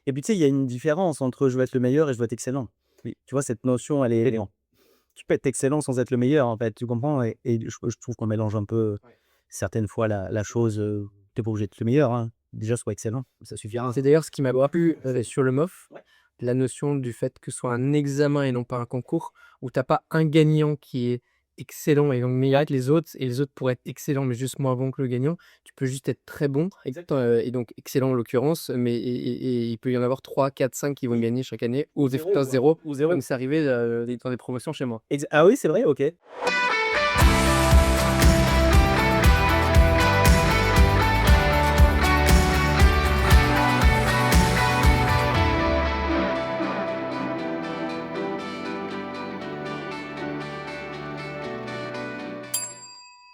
Et puis tu sais, il y a une différence entre je veux être le meilleur et je veux être excellent. Oui. Tu vois, cette notion, elle est tu peux être excellent sans être le meilleur, en fait, tu comprends? Et je trouve qu'on mélange un peu Ouais. certaines fois la chose, tu pas obligé d'être le meilleur, hein. Déjà, sois excellent, ça suffira. C'est d'ailleurs ce qui m'a plu, sur le MOF, Ouais. la notion du fait que ce soit un examen et non pas un concours, où tu as pas un gagnant qui est excellent et donc meilleur que les autres et les autres pourraient être excellents mais juste moins bons que le gagnant. Tu peux juste être très bon et donc excellent en l'occurrence, mais et il peut y en avoir 3, 4, 5 qui vont Oui. gagner chaque année ou des 0 fois 0 ou 0. comme c'est arrivé, dans des promotions chez moi. Ah oui, c'est vrai? OK.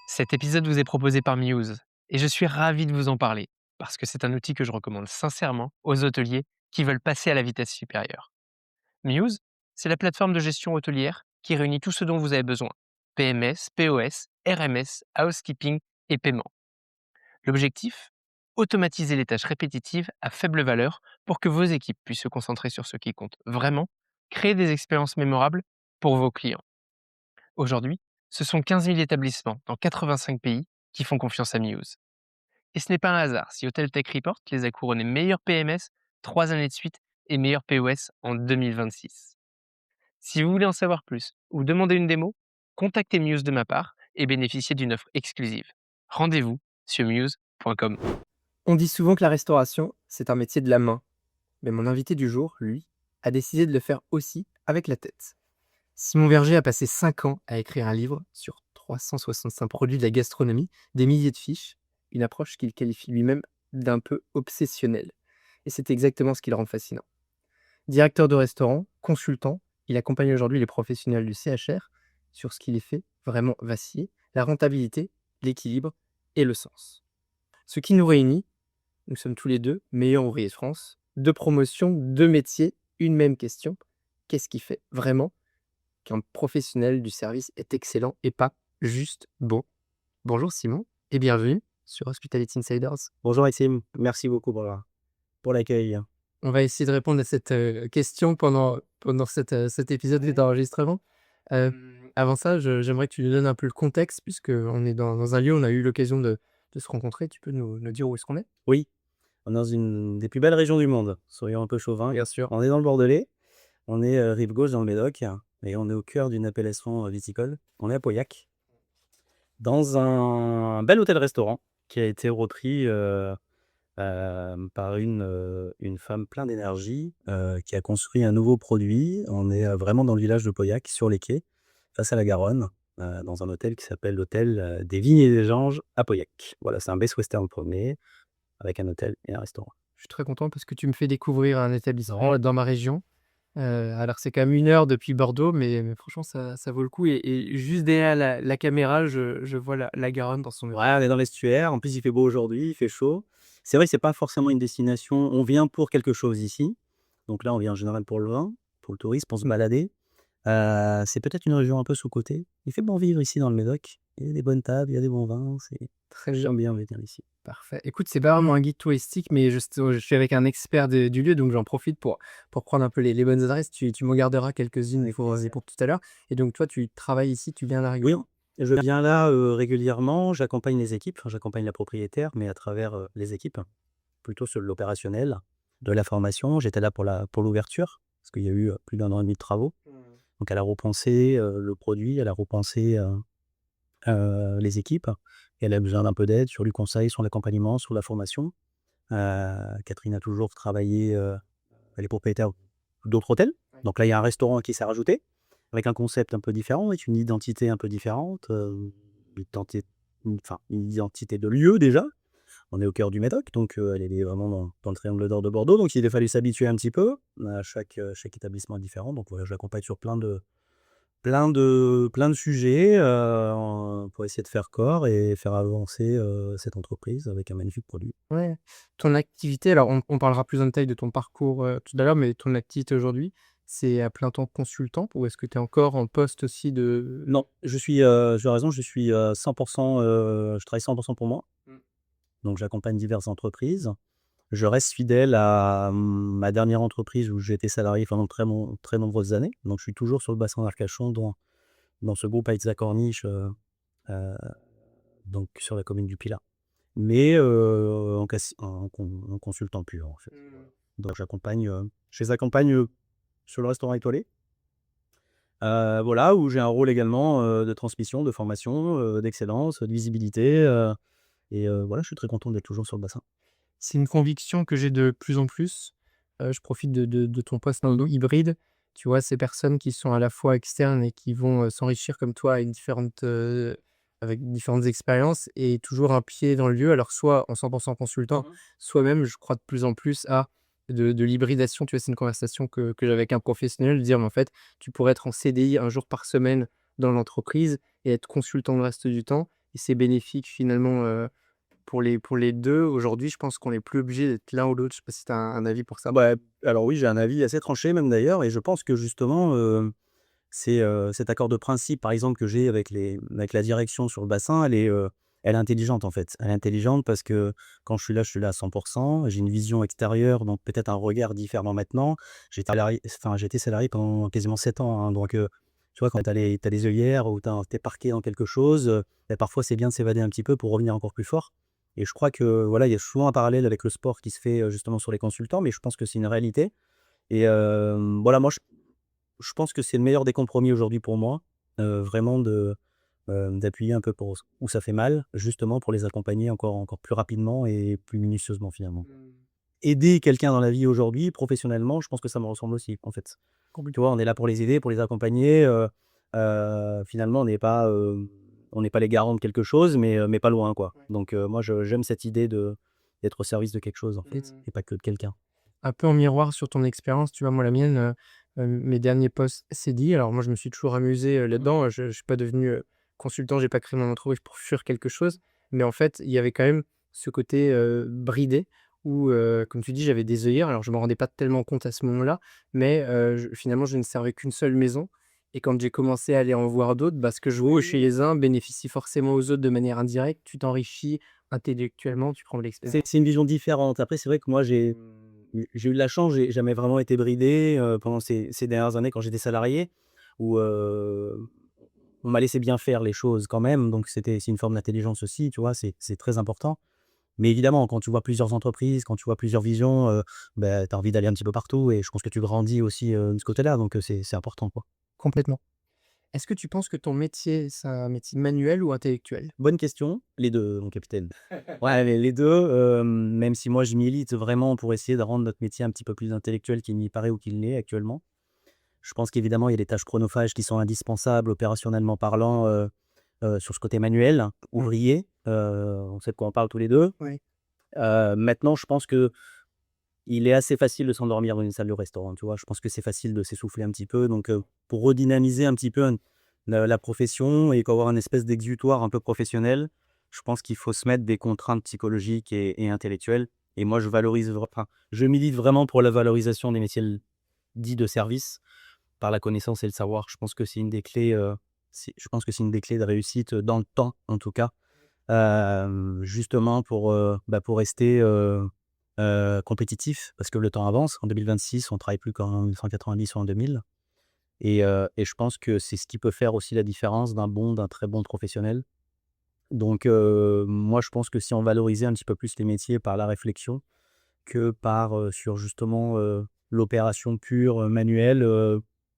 Cet épisode vous est proposé par Muse et je suis ravi de vous en parler parce que c'est un outil que je recommande sincèrement aux hôteliers qui veulent passer à la vitesse supérieure. Muse, c'est la plateforme de gestion hôtelière qui réunit tout ce dont vous avez besoin: PMS, POS, RMS, housekeeping et paiement. L'objectif: automatiser les tâches répétitives à faible valeur pour que vos équipes puissent se concentrer sur ce qui compte vraiment, créer des expériences mémorables pour vos clients. Aujourd'hui, ce sont 15 000 établissements dans 85 pays qui font confiance à Muse. Et ce n'est pas un hasard si Hotel Tech Report les a couronnés meilleurs PMS 3 années de suite et meilleurs POS en 2026. Si vous voulez en savoir plus ou demander une démo, contactez Muse de ma part et bénéficiez d'une offre exclusive. Rendez-vous sur muse.com. On dit souvent que la restauration, c'est un métier de la main, mais mon invité du jour, lui, a décidé de le faire aussi avec la tête. Simon Verger a passé 5 ans à écrire un livre sur 365 produits de la gastronomie, des milliers de fiches, une approche qu'il qualifie lui-même d'un peu obsessionnelle. Et c'est exactement ce qui le rend fascinant. Directeur de restaurant, consultant, il accompagne aujourd'hui les professionnels du CHR sur ce qui les fait vraiment vaciller, la rentabilité, l'équilibre et le sens. Ce qui nous réunit, nous sommes tous les deux meilleurs ouvriers de France, deux promotions, deux métiers, une même question. Qu'est-ce qui fait vraiment qu'un professionnel du service est excellent et pas juste bon? Bonjour Simon et bienvenue sur Hospitality Insiders. Bonjour Maxime, merci beaucoup pour l'accueil. On va essayer de répondre à cette, question pendant cet épisode d'enregistrement. Avant ça, j'aimerais que tu nous donnes un peu le contexte puisqu'on est dans un lieu où on a eu l'occasion de se rencontrer. Tu peux nous dire où est-ce qu'on est? Oui, on est dans une des plus belles régions du monde, soyons un peu chauvins. Bien sûr. On est dans le Bordelais, on est, rive gauche dans le Médoc et on est au cœur d'une appellation, viticole. On est à Pauillac, dans un bel hôtel-restaurant qui a été repris, par une femme plein d'énergie, qui a construit un nouveau produit. On est, vraiment dans le village de Pauillac, sur les quais, face à la Garonne, dans un hôtel qui s'appelle l'hôtel, des Vignes et des Anges à Pauillac. Voilà, c'est un Best Western 1er avec un hôtel et un restaurant. Je suis très content parce que tu me fais découvrir un établissement dans ma région. Alors c'est quand même 1 heure depuis Bordeaux, mais franchement ça vaut le coup et juste derrière la caméra, je vois la Garonne dans son Ouais, on est dans l'estuaire. En plus, il fait beau aujourd'hui, il fait chaud. C'est vrai que c'est pas forcément une destination, on vient pour quelque chose ici. Donc là, on vient en général pour le vin, pour le tourisme, pour se balader. C'est peut-être une région un peu sous-cotée. Il fait bon vivre ici dans le Médoc. Il y a des bonnes tables, il y a des bons vins, très bien. j'aime bien venir ici. Parfait. Écoute, c'est pas vraiment un guide touristique, mais je suis avec un expert du lieu, donc j'en profite pour prendre un peu les bonnes adresses. Tu m'en garderas quelques-unes Avec plaisir. pour tout à l'heure. Et donc toi, tu travailles ici, tu viens là Oui, régulièrement? je viens là, régulièrement, j'accompagne les équipes, enfin j'accompagne la propriétaire, mais à travers, les équipes, plutôt sur l'opérationnel, de la formation. J'étais là pour l'ouverture, parce qu'il y a eu, plus d'1 an et demi de travaux. Donc elle a repensé, le produit, elle a repensé, les équipes et elle a besoin d'un peu d'aide sur du conseil, sur l'accompagnement, sur la formation. Catherine a toujours travaillé, elle est propriétaire d'autres hôtels. Ouais. Donc là, il y a un restaurant qui s'est rajouté, avec un concept un peu différent, avec une identité un peu différente, une identité de lieu déjà. On est au cœur du Médoc, donc elle est vraiment dans le triangle d'or de Bordeaux, donc il a fallu s'habituer un petit peu. Chaque établissement est différent, donc voilà, je l'accompagne sur plein de sujets, pour essayer de faire corps et faire avancer, cette entreprise avec un magnifique produit. Ouais. Ton activité, alors on parlera plus en détail de ton parcours, tout à l'heure, mais ton activité aujourd'hui, c'est à plein temps consultant ou est-ce que tu es encore en poste aussi de Non, tu as raison, je suis, 100 je travaille 100 pour moi, Mmh. donc j'accompagne diverses entreprises. je reste fidèle à ma dernière entreprise où j'ai été salarié pendant très nombreuses années. Donc je suis toujours sur le bassin d'Arcachon dans ce groupe Aïtza Corniche, heu, donc sur la commune du Pilat. Mais en consultant pur, en fait. Donc je les accompagne, sur le restaurant étoilé. Voilà, où j'ai un rôle également, de transmission, de formation, d'excellence, de visibilité, voilà, je suis très content d'être toujours sur le bassin. C'est une conviction que j'ai de plus en plus. Je profite de ton poste dans le hybride. Tu vois, ces personnes qui sont à la fois externes et qui vont, s'enrichir comme toi à avec différentes expériences et toujours un pied dans le lieu. Alors soit en 100% consultant, soit même, je crois de plus en plus à de l'hybridation. Tu vois, c'est une conversation que j'avais avec un professionnel, de dire: «Mais en fait, tu pourrais être en CDI un jour par semaine dans l'entreprise et être consultant le reste du temps» et c'est bénéfique finalement, pour les 2 aujourd'hui, je pense qu'on est plus obligé d'être l'un ou l'autre. Je sais pas si tu as un avis pour ça? Bah, alors oui, j'ai un avis assez tranché même d'ailleurs et je pense que justement, cet accord de principe, par exemple, que j'ai avec la direction sur le bassin, elle est intelligente, en fait. Elle est intelligente parce que quand je suis là à 100. J'ai une vision extérieure, donc peut-être un regard différent maintenant. J'ai été salarié pendant quasiment 7 ans, hein, donc tu vois, quand tu as les œillères ou tu es parqué dans quelque chose, bah, parfois c'est bien de s'évader un petit peu pour revenir encore plus fort et je crois que, voilà, il y a souvent un parallèle avec le sport qui se fait, justement sur les consultants, mais je pense que c'est une réalité et voilà, moi je pense que c'est le meilleur des compromis aujourd'hui pour moi, vraiment d'appuyer un peu pour où ça fait mal, justement pour les accompagner encore plus rapidement et plus minutieusement finalement. Aider quelqu'un dans la vie aujourd'hui, professionnellement, je pense que ça me ressemble aussi, en fait. Tu vois, on est là pour les aider, pour les accompagner, finalement on n'est pas les garants de quelque chose, mais pas loin quoi. Ouais. Donc moi j'aime cette idée d'être au service de quelque chose en fait Mmh. et pas que de quelqu'un. Un peu en miroir sur ton expérience, tu vois? Moi, la mienne, mes derniers postes CDI, alors moi, je me suis toujours amusé, là-dedans, je suis pas devenu, consultant, j'ai pas créé mon entreprise pour fuir quelque chose. Mais en fait, il y avait quand même ce côté, bridé où, comme tu dis, j'avais des œillères. Alors je m'en rendais pas tellement compte à ce moment-là, mais, je finalement, je ne servais qu'une seule maison et quand j'ai commencé à aller en voir d'autres, bah, ce que je vaux chez les uns bénéficie forcément aux autres de manière indirecte. Tu t'enrichis intellectuellement, tu prends de l'expérience. C'est une vision différente. Après c'est vrai que moi j'ai eu de la chance, j'ai jamais vraiment été bridé, pendant ces dernières années quand j'étais salarié où, on m'a laissé bien faire les choses quand même, donc c'est une forme d'intelligence aussi, tu vois? C'est très important. Mais évidemment, quand tu vois plusieurs entreprises, quand tu vois plusieurs visions, bah, tu as envie d'aller un petit peu partout et je pense que tu grandis aussi, de ce côté-là, donc c'est important, quoi. Complètement. Est-ce que tu penses que ton métier, c'est un métier manuel ou intellectuel? Bonne question, les 2, mon capitaine. Ouais, les 2, même si moi je milite vraiment pour essayer de rendre notre métier un petit peu plus intellectuel qu'il n'y paraît ou qu'il l'est actuellement. Je pense qu'évidemment, il y a des tâches chronophages qui sont indispensables opérationnellement parlant, sur ce côté manuel, ouvrier, on sait de quoi on parle tous les 2. Oui. Maintenant je pense que il est assez facile de s'endormir dans une salle de restaurant, tu vois? Je pense que c'est facile de s'essouffler un petit peu donc pour redynamiser un petit peu la profession et qu'avoir un espèce d'exutoire un peu professionnel, je pense qu'il faut se mettre des contraintes psychologiques et intellectuelles et moi je milite vraiment pour la valorisation des métiers dits de service par la connaissance et le savoir. Je pense que c'est une des clés, je pense que c'est une des clés de réussite, dans le temps en tout cas. Justement pour rester, compétitif parce que le temps avance. En 2026, on travaille plus qu'en 1990 ou en 2000 et je pense que c'est ce qui peut faire aussi la différence d'un très bon professionnel. Donc moi, je pense que si on valorisait un petit peu plus les métiers par la réflexion que sur justement, l'opération pure, manuelle,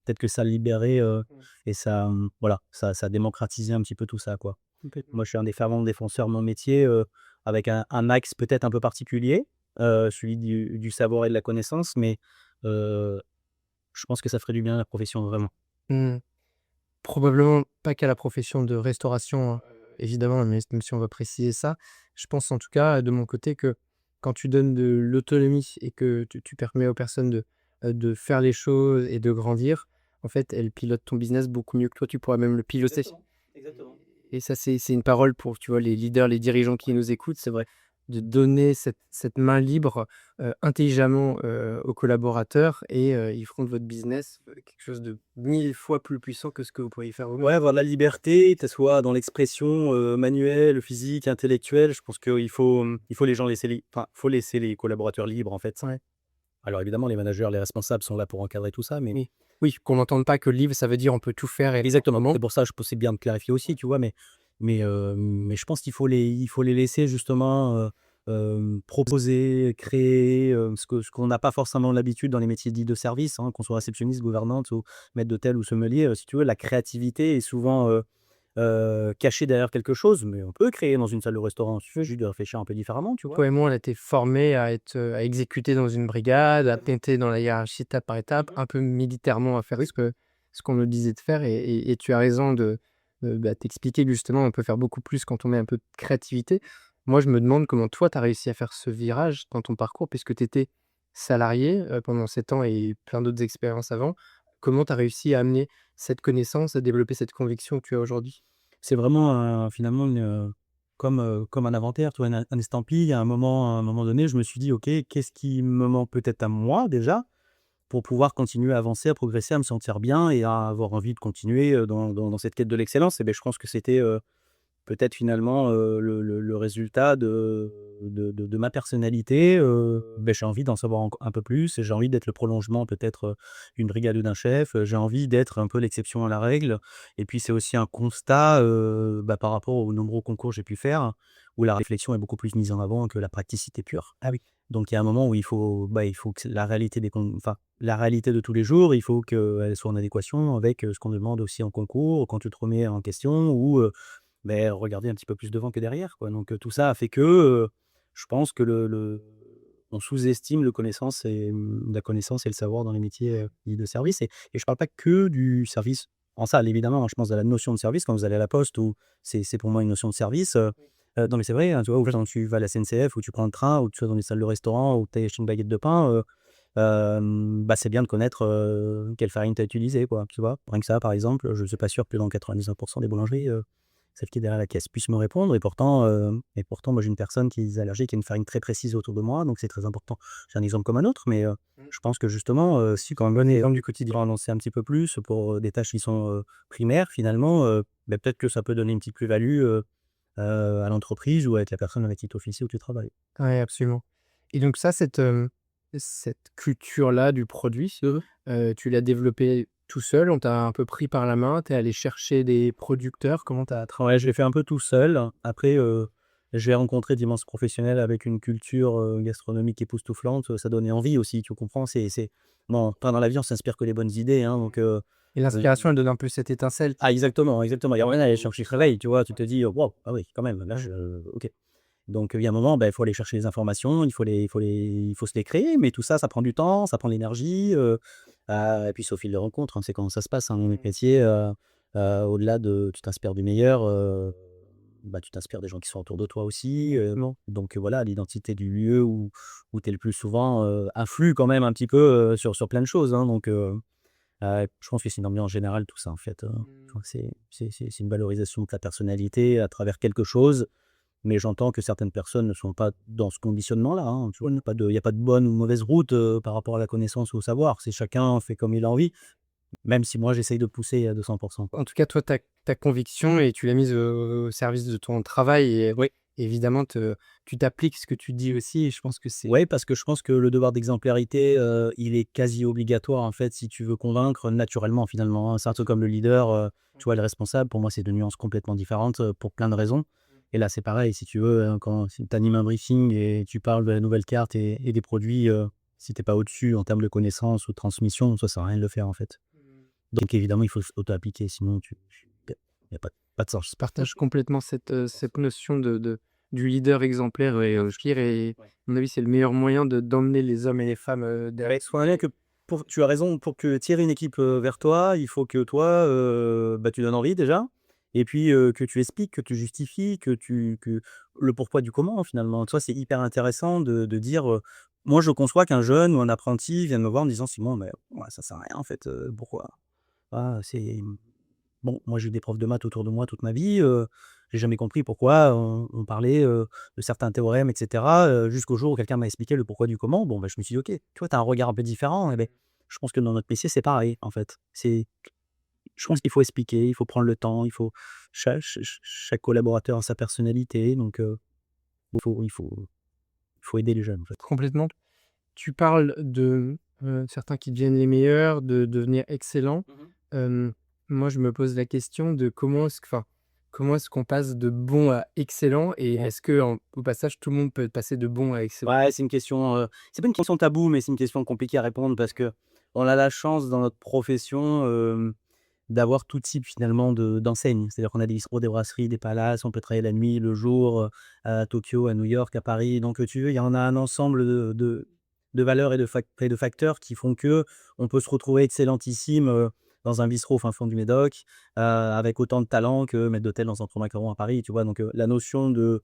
peut-être que ça libérait, Mmh. et ça, voilà, ça démocratisait un petit peu tout ça, quoi. Complètement. Moi, je suis un des fervents défenseurs de mon métier, avec un axe peut-être un peu particulier, celui du savoir et de la connaissance, mais heu, je pense que ça ferait du bien à la profession, vraiment. Mmh. Probablement pas qu'à la profession de restauration, hein, évidemment, mais même si on va préciser ça. Je pense en tout cas, de mon côté, que quand tu donnes de l'autonomie et que tu permets aux personnes de faire les choses et de grandir, en fait, elles pilotent ton business beaucoup mieux que toi, tu pourras même le piloter. Exactement, exactement. Et ça, c'est une parole pour, tu vois, les leaders, les dirigeants qui nous écoutent, c'est vrai. de donner cette main libre, intelligemment, aux collaborateurs et ils feront de votre business, quelque chose de 1000 fois plus puissant que ce que vous pourriez faire vous-même. Ouais, avoir de la liberté, que ce soit dans l'expression, manuelle, physique, intellectuelle. Je pense qu'il faut, il faut les gens laisser faut laisser les collaborateurs libres, en fait. Ouais. Alors évidemment, les managers, les responsables sont là pour encadrer tout ça, mais Oui. Oui, qu'on n'entende pas que le livre, ça veut dire on peut tout faire et exactement. C'est pour ça, je pense que c'est bien de clarifier aussi, tu vois? Mais je pense il faut les laisser justement, proposer, créer, ce qu'on n'a pas forcément l'habitude dans les métiers dits de service, hein, qu'on soit réceptionniste, gouvernante ou maître d'hôtel ou sommelier, si tu veux, la créativité est souvent, cachée derrière quelque chose, mais on peut créer dans une salle de restaurant, si tu veux, juste de réfléchir un peu différemment, tu vois? toi et moi, on a été formés à être, à exécuter dans une brigade, à monter dans la hiérarchie étape par étape, un peu militairement à faire ce qu'on nous disait de faire et tu as raison de t'expliquer que justement on peut faire beaucoup plus quand on met un peu de créativité. Moi, je me demande comment toi, tu as réussi à faire ce virage dans ton parcours puisque tu étais salarié, pendant 7 ans et plein d'autres expériences avant. Comment tu as réussi à amener cette connaissance, à développer cette conviction que tu as aujourd'hui? C'est vraiment finalement comme un inventaire, tu vois? Un estampille. À un moment donné, je me suis dit: «OK, qu'est-ce qui me manque peut-être à moi déjà, pour pouvoir continuer à avancer, à progresser, à me sentir bien et à avoir envie de continuer, dans cette quête de l'excellence?» Et beh, je pense que c'était, peut-être finalement, le résultat de ma personnalité, j'ai envie d'en savoir enc un peu plus et j'ai envie d'être le prolongement peut-être, d'une brigade ou d'un chef, j'ai envie d'être un peu l'exception à la règle et puis c'est aussi un constat, par rapport aux nombreux concours que j'ai pu faire, où la réflexion est beaucoup plus mise en avant que la praticité pure. Ah oui. Donc il y a un moment où il faut que la réalité la réalité de tous les jours, il faut qu'elle soit en adéquation avec, ce qu'on demande aussi en concours, quand tu te remets en question ou, regarder un petit peu plus devant que derrière, quoi. Donc, tout ça a fait que, je pense que le on sous-estime la connaissance et le savoir dans les métiers, dits de service et je parle pas que du service en salle évidemment, hein, je pense à la notion de service quand vous allez à la poste où c'est pour moi une notion de service, non mais c'est vrai, hein, tu vois? Ou quand tu vas à la SNCF ou tu prends le train ou tu vas dans les salles de restaurant ou tu ailles acheter une baguette de pain, c'est bien de connaître, quelle farine tu as utilisée quoi, tu vois? Rien que ça par exemple, je ne suis pas sûr que dans 99 des boulangeries, celle qui est derrière la caisse puisse me répondre et pourtant moi j'ai une personne qui est allergique à une farine très précise autour de moi, donc c'est très important. C'est un exemple comme un autre, mais Mmh. je pense que justement, si quand même exemple du quotidien, en lancer un petit peu plus pour, des tâches qui sont, primaires finalement, peut-être que ça peut donner une petite plus-value, à l'entreprise ou avec la personne avec qui tu officies ou tu travailles. Ouais, absolument. Et donc ça, cette culture-là du produit, tu l'as développée tout seul? On t'a un peu pris par la main? Tu es allé chercher des producteurs? Comment tu as Ouais, je l'ai fait un peu tout seul. Après, j'ai rencontré d'immenses professionnels avec une culture, gastronomique époustouflante, ça donnait envie aussi, tu comprends? C'est bon, enfin dans la vie, on s'inspire que les bonnes idées, hein, donc et l'inspiration, elle donne un peu cette étincelle qui exactement, exactement. Il y a rien à aller chercher le réveil, tu vois? Tu te dis: «Waouh, ah oui, quand même, là je OK». Donc il y a un moment, il faut aller chercher les informations, il faut se les créer, mais tout ça, ça prend du temps, ça prend de l'énergie, et puis c'est au fil de rencontres, hein, c'est comment ça se passe, hein, dans notre métier, au-delà de tu t'inspires du meilleur, tu t'inspires des gens qui sont autour de toi aussi, non. donc voilà, l'identité du lieu où tu es le plus souvent, influe quand même un petit peu, sur plein de choses, hein, donc je pense que c'est une ambiance générale tout ça en fait, je Mmh. crois que c'est une valorisation de ta personnalité à travers quelque chose, mais j'entends que certaines personnes ne sont pas dans ce conditionnement-là, hein, tu vois? Il y a pas de bonne ou mauvaise route, par rapport à la connaissance ou au savoir. C'est chacun fait comme il a envie, même si moi j'essaye de pousser à 200 quoi. En tout cas, toi, ta conviction et tu l'as mise au service de ton travail et Oui. évidemment tu t'appliques ce que tu dis aussi et je pense que c'est Ouais, parce que je pense que le devoir d'exemplarité, il est quasi obligatoire, en fait, si tu veux convaincre naturellement, finalement, hein. C'est un peu comme le leader, tu vois? Le responsable, pour moi, c'est 2 nuances complètement différentes, pour plein de raisons et là, c'est pareil, si tu veux, quand si tu animes un briefing et tu parles de la nouvelle carte et des produits, si tu es pas au-dessus en termes de connaissances ou de transmission, ça sert à rien de le faire, en fait. Donc évidemment, il faut s'auto-appliquer, sinon il y a pas de sens. Je partage complètement cette notion de du leader exemplaire et à mon avis, c'est le meilleur moyen d'emmener les hommes et les femmes, derrière Faut rien que tu as raison, pour que tirer une équipe, vers toi, il faut que toi, tu donnes envie déjà et puis, que tu expliques, que tu justifies, que le pourquoi du comment finalement. Toi, c'est hyper intéressant de dire, moi je conçois qu'un jeune ou un apprenti vienne me voir en me disant: «Simon, mais ouais, ça sert à rien en fait, pourquoi?» Moi j'ai eu des profs de maths autour de moi toute ma vie, j'ai jamais compris pourquoi on parlait de certains théorèmes, etc. Jusqu'au jour où quelqu'un m'a expliqué le pourquoi du comment. Bon, je me suis dit, ok, tu vois, tu as un regard un peu différent. Et ben, je pense que dans notre métier, c'est pareil, en fait. Je pense qu'il faut expliquer, il faut prendre le temps, chaque collaborateur a sa personnalité, donc il faut, il faut, il faut aider les jeunes, en fait. Complètement. Tu parles de certains qui deviennent les meilleurs, de devenir excellents. Moi, je me pose la question de comment est-ce qu'on passe de bon à excellent et est-ce que au passage tout le monde peut passer de bon à excellent? Ouais, c'est une question, c'est pas une question taboue, mais c'est une question compliquée à répondre parce que on a la chance dans notre profession d'avoir tout type finalement d'enseignes. C'est-à-dire qu'on a des bistrots, des brasseries, des palaces, on peut travailler la nuit, le jour, à Tokyo, à New York, à Paris, donc tu veux, il y en a un ensemble de valeurs et de facteurs qui font que on peut se retrouver excellentissime, dans un bistrot au fin fond du Médoc, avec autant de talent que maître d'hôtel dans un Centre Macaron à Paris, tu vois? Donc la notion de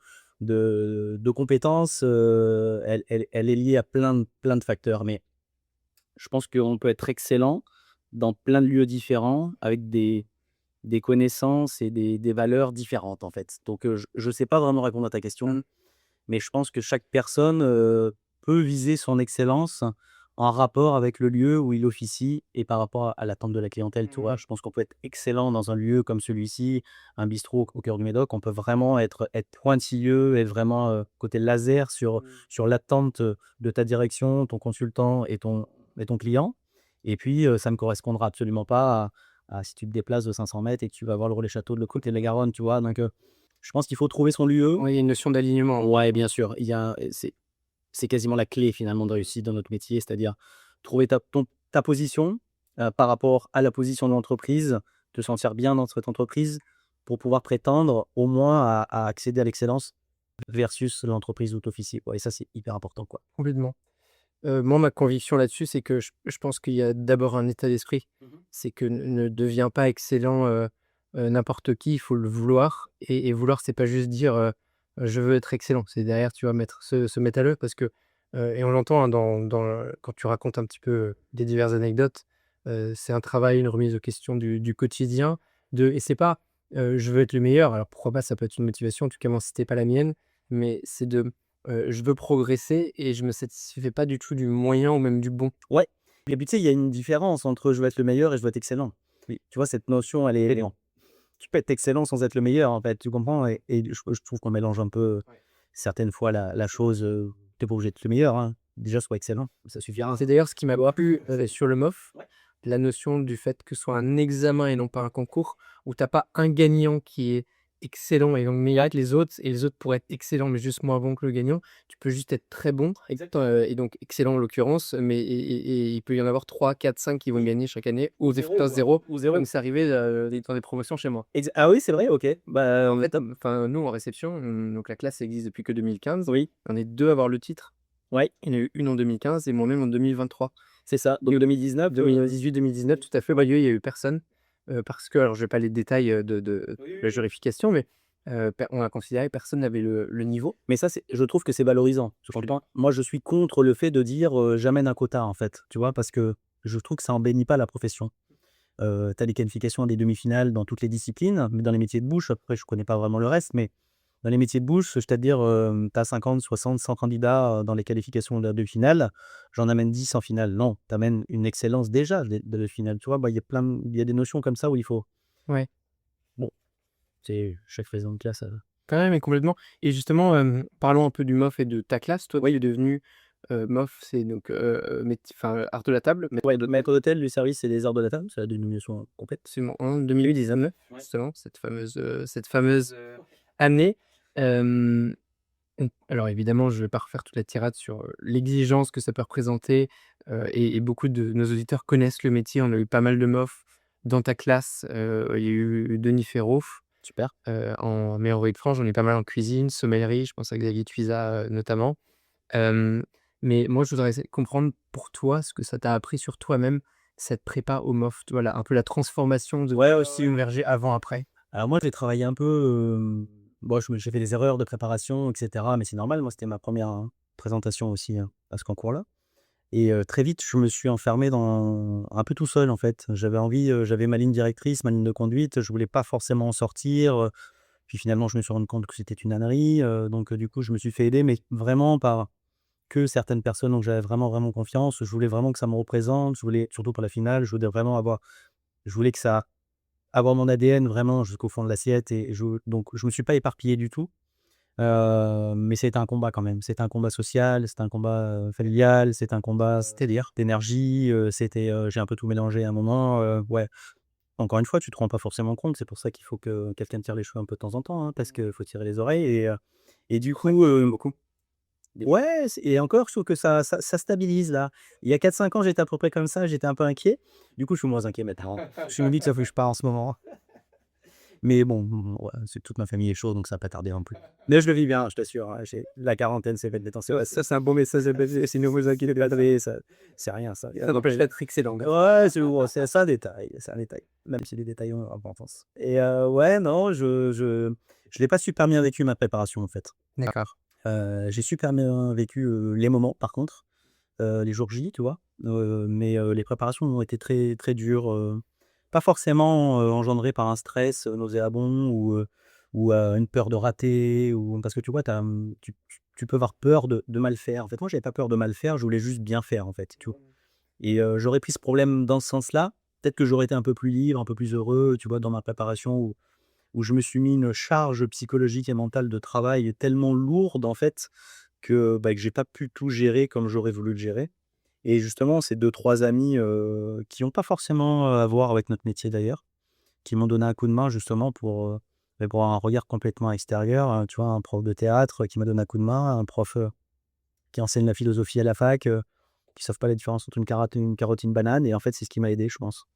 compétence, elle est liée à plein de facteurs, mais je pense qu'on peut être excellent dans plein de lieux différents avec des connaissances et des valeurs différentes, en fait. Donc, je sais pas vraiment répondre à ta question, mais je pense que chaque personne, peut viser son excellence en rapport avec le lieu où il officie et par rapport à l'attente de la clientèle, tu vois? Je pense qu'on peut être excellent dans un lieu comme celui-ci, un bistrot au cœur du Médoc. On peut vraiment être pointilleux, être vraiment, côté laser sur l'attente, de ta direction, ton consultant et ton client. Et puis, ça ne correspondra absolument pas à si tu te déplaces de 500 mètres et que tu vas voir le relais château de l'autre côté de la Garonne, tu vois? Donc, je pense qu'il faut trouver son lieu. Oui, il y a une notion d'alignement. Ouais, bien sûr, il y a c'est quasiment la clé finalement de réussite dans notre métier, c'est-à-dire trouver ta position, par rapport à la position de l'entreprise, te sentir bien dans cette entreprise pour pouvoir prétendre au moins à accéder à l'excellence versus l'entreprise où tu officies, quoi, et ça, c'est hyper important, quoi. Complètement. Moi, ma conviction là-dessus, c'est que je pense qu'il y a d'abord un état d'esprit. C'est que ne deviens pas excellent, n'importe qui, il faut le vouloir et vouloir, c'est pas juste dire, «Je veux être excellent». C'est derrière, tu vas se mettre à l'œuvre parce que, et on l'entend, hein, quand tu racontes un petit peu, les diverses anecdotes, c'est un travail, une remise aux questions du quotidien et c'est pas, «Je veux être le meilleur». Alors pourquoi pas, ça peut être une motivation, en tout cas moi, c'était pas la mienne, mais c'est je veux progresser et je me satisfais pas du tout du moyen ou même du bon. Ouais, et puis tu sais, il y a une différence entre je veux être le meilleur et je veux être excellent. Oui. Tu vois, cette notion, tu peux être excellent sans être le meilleur, en fait, tu comprends? Et je trouve qu'on mélange un peu Ouais. certaines fois la chose, tu pas obligé d'être le meilleur, hein. Déjà, sois excellent, ça suffira. C'est d'ailleurs ce qui m'a plu, sur le MOF, Ouais. la notion du fait que ce soit un examen et non pas un concours, où tu as pas un gagnant qui est excellent et donc meilleur que les autres et les autres pourraient être excellents mais juste moins bons que le gagnant. Tu peux juste être très bon, Exactement. et donc excellent en l'occurrence, mais et il peut y en avoir 3, 4, 5 qui vont gagner chaque année ou des 0 fois quoi. 0 Ou 0. comme c'est arrivé, dans des promotions chez moi. Ah oui, c'est vrai? OK. Bah, En fait, enfin, nous en réception, donc la classe existe depuis que 2015. oui, On est 2 à avoir le titre. ouais, Il y en a eu une en 2015 et moi-même en 2023. c'est ça. Donc 2019, 2018-2019, tout à fait. Bah, il y a eu personne, parce que alors je vais pas les détails, de oui, oui, la oui. jurification, mais on a considéré que personne n'avait le niveau. Mais ça, je trouve que c'est valorisant. Tu comprends? Moi, je suis contre le fait de dire, «J'amène un quota», en fait, tu vois? Parce que je trouve que ça embellit pas la profession. Tu as les qualifications des demi-finales dans toutes les disciplines, mais dans les métiers de bouche, après je connais pas vraiment le reste, mais dans les métiers de bouche, c'est-à-dire, tu as 50, 60, 100 candidats, dans les qualifications de la demi-finale, j'en amène 10 en finale. Non, tu amènes une excellence déjà de la finale, tu vois? Bah, il y a des notions comme ça où il faut Ouais, bon, c'est chaque président de classe, quand même et complètement et justement, parlons un peu du MOF et de ta classe. Toi, tu es devenu, MOF, c'est donc, art de la table, ouais, de maître d'hôtel du service et des arts de la table, c'est la dénomination complète. absolument en 2019, Ouais. justement, cette fameuse année. Hem Alors évidemment, je ne vais pas refaire toute la tirade sur, l'exigence que ça peut représenter, et beaucoup de nos auditeurs connaissent le métier. On a eu pas mal de MOF dans ta classe, il y a eu Denis Ferraud, Super. en meilleur ouvrier de France, j'en ai pas mal en cuisine, sommellerie, je pense à Xavier Tuisa, notamment. Hem, mais moi, je voudrais essayer de comprendre pour toi ce que ça t'a appris sur toi-même, cette prépa au MOF. Voilà, un peu la transformation de Ouais, aussi immergé avant-après. alors moi, j'ai travaillé un peu, bon, j'ai fait des erreurs de préparation et cetera, mais c'est normal. Moi, c'était ma première re présentation aussi, à ce concours-là, et très vite, je me suis enfermé dans un peu tout seul, en fait. J'avais envie, j'avais ma ligne directrice, ma ligne de conduite, je voulais pas forcément en sortir, Puis finalement, je me suis rendu compte que c'était une ânerie, donc du coup, je me suis fait aider, mais vraiment par que certaines personnes dont j'avais vraiment confiance. Je voulais vraiment que ça me représente, je voulais surtout pour la finale, je voulais que ça avoir mon ADN vraiment jusqu'au fond de l'assiette et donc je me suis pas éparpillé du tout, mais c'était un combat quand même. C'était un combat social, c'était un combat, familial, c'était un combat, C'est-à-dire? d'énergie, j'ai un peu tout mélangé à un moment, ouais. Encore une fois, tu te rends pas forcément compte, c'est pour ça qu'il faut que quelqu'un te tire les cheveux un peu de temps en temps, hein, parce qu'il faut tirer les oreilles et du coup, Beaucoup. ouais, et encore, je trouve que ça stabilise là. Il y a 4-5 ans, j'étais à peu près comme ça, j'étais un peu inquiet. Du coup, je suis moins inquiet maintenant. Je me dis que ça bouge pas en ce moment. Mais bon, ouais, c'est toute ma famille est chaude, donc ça va pas tarder non plus. Mais je le vis bien, je t'assure, hein, la quarantaine, c'est fait détente. Ouais, ça, c'est un beau message de baiser, c'est ne vous inquiétez pas, ça c'est rien ça. Ça n'empêche d'être excellent. Ouais, c'est un détail, c'est un détail, même si les détails ont leur importance. Et ouais, non, je l'ai pas super bien vécu ma préparation en fait. D'accord. J'ai super bien vécu, les moments par contre, les jours J, tu vois? Mais les préparations ont été très dures, pas forcément, engendrées par un stress, nauséabond ou une peur de rater ou parce que tu vois, tu peux avoir peur de mal faire. En fait, moi, j'avais pas peur de mal faire, je voulais juste bien faire, en fait, tu vois? Et j'aurais pris ce problème dans ce sens-là, peut-être que j'aurais été un peu plus libre, un peu plus heureux, tu vois, dans ma préparation où je me suis mis une charge psychologique et mentale de travail tellement lourde, en fait, que j'ai pas pu tout gérer comme j'aurais voulu le gérer. Et justement, ces deux trois amis, qui ont pas forcément, à voir avec notre métier d'ailleurs, qui m'ont donné un coup de main justement pour un regard complètement extérieur, tu vois? Un prof de théâtre qui m'a donné un coup de main, un prof, qui enseigne la philosophie à la fac, qui savent pas la différence entre une carotte et une banane et en fait, c'est ce qui m'a aidé, je pense.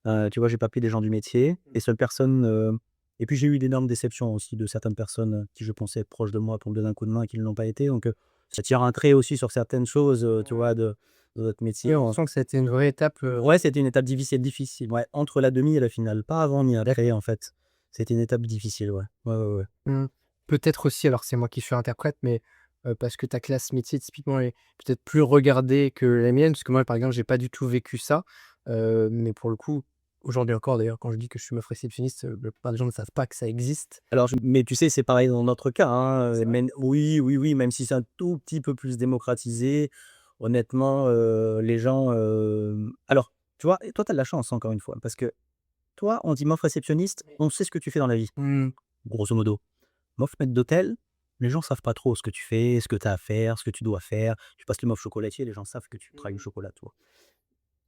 Tu vois? J'ai pas pris des gens du métier. Les seules personnes, et puis j'ai eu d'énormes déceptions aussi de certaines personnes, qui je pensais être proches de moi pour me donner un coup de main et qui ne l'ont pas été, donc ça tire un trait aussi sur certaines choses, tu vois? De notre métier. Oui, on sent que ça a été une vraie étape, Ouais, c'était une étape difficile, ouais, entre la demi et la finale, pas avant ni après en fait. C'était une étape difficile, ouais. Ouais, ouais, ouais. mmh, peut-être aussi, alors c'est moi qui suis interprète, mais parce que ta classe métier typiquement est peut-être plus regardée que la mienne, parce que moi, par exemple, j'ai pas du tout vécu ça, mais pour le coup, aujourd'hui encore d'ailleurs, quand je dis que je suis meuf réceptionniste, la plupart des gens ne savent pas que ça existe. Alors mais tu sais, c'est pareil dans notre cas, hein, C'est vrai? même oui, même si c'est un tout petit peu plus démocratisé, honnêtement, les gens, alors, tu vois? Toi, tu as de la chance encore une fois, parce que toi, on dit: «Meuf réceptionniste», on sait ce que tu fais dans la vie, Mmh. grosso modo. Meuf maître d'hôtel, les gens savent pas trop ce que tu fais, ce que tu as à faire, ce que tu dois faire. Tu passes le meuf chocolatier, les gens savent que tu travailles au chocolat, tu vois?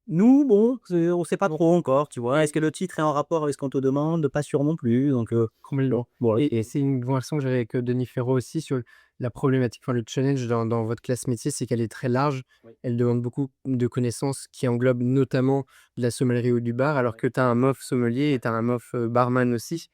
Nous, bon, on sait pas trop encore, tu vois? Est-ce que le titre est en rapport avec ce qu'on te demande? Pas sûr non plus, donc Complètement. bon, Et c'est une conversation que j'avais avec, Denis Ferro aussi sur la problématique, enfin le challenge dans votre classe métier, c'est qu'elle est très large. oui. Elle demande beaucoup de connaissances qui englobent notamment de la sommellerie ou du bar, alors Ouais. que tu as un MOF sommelier et tu as un MOF, barman aussi,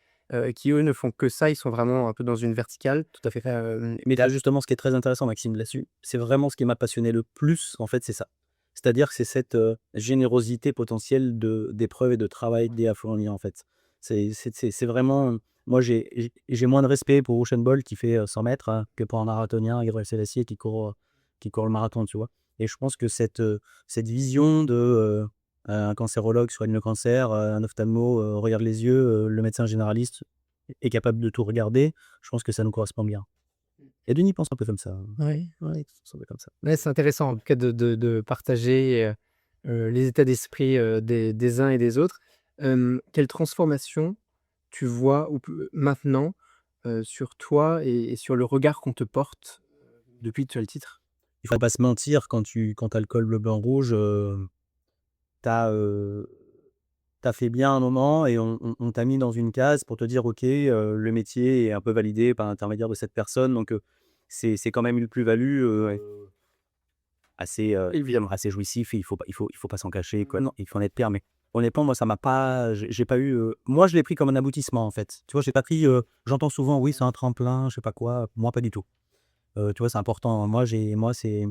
qui eux ne font que ça. Ils sont vraiment un peu dans une verticale. Tout à fait. Hem, Mais là, justement, ce qui est très intéressant, Maxime, là-dessus, c'est vraiment ce qui m'a passionné le plus, en fait, c'est ça. C'est-à-dire que c'est cette, générosité potentielle d'épreuves et de travail lié à fournir, en fait. C'est vraiment, moi, j'ai moins de respect pour Usain Bolt qui fait, 100 m, que pour un marathonien, Gabriel Sélassié qui court le marathon, tu vois? Et je pense que cette vision un cancérologue soigne le cancer, un ophtalmo, regarde les yeux, le médecin généraliste est capable de tout regarder, je pense que ça nous correspond bien. Et Denis pense un peu comme ça, hein. ouais, Ouais, il pense un peu comme ça. ouais, c'est intéressant en tout cas de partager, les états d'esprit, des uns et des autres. Quelle transformation tu vois ou peu maintenant, sur toi et sur le regard qu'on te porte, depuis que tu as le titre? Il faut pas se mentir quand tu as le col bleu, blanc, rouge, tu as, fait bien un moment et on t'a mis dans une case pour te dire: «OK, le métier est un peu validé par l'intermédiaire de cette personne», donc c'est quand même une plus-value, ouais, assez, Évidemment. assez jouissif et il faut pas s'en cacher, quoi. Mmh. Non, il faut en être clair, mais honnêtement, moi, ça m'a pas j'ai pas eu, moi, je l'ai pris comme un aboutissement, en fait. Tu vois? J'ai pas pris, j'entends souvent: «Oui, c'est un tremplin», je sais pas quoi. Moi, pas du tout. Tu vois? C'est important. Moi, c'est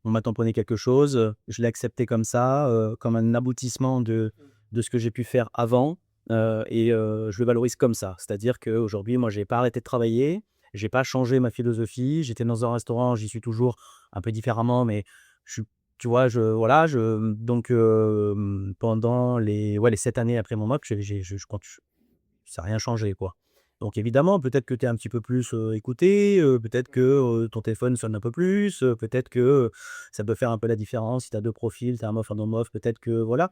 on m'a tamponné quelque chose, je l'ai accepté comme ça, comme un aboutissement de ce que j'ai pu faire avant, et je le valorise comme ça. C'est-à-dire qu'aujourd'hui, moi, j'ai pas arrêté de travailler, j'ai pas changé ma philosophie. J'étais dans un restaurant, j'y suis toujours un peu différemment, mais je suis tu vois? Voilà, donc pendant les 7 années après mon MOC, j'ai je compte ça a rien changé, quoi. Donc évidemment, peut-être que tu es un petit peu plus, écouté, peut-être que, ton téléphone sonne un peu plus, peut-être que, ça peut faire un peu la différence si tu as 2 profils, tu as un MOF, un non-MOF, peut-être que voilà.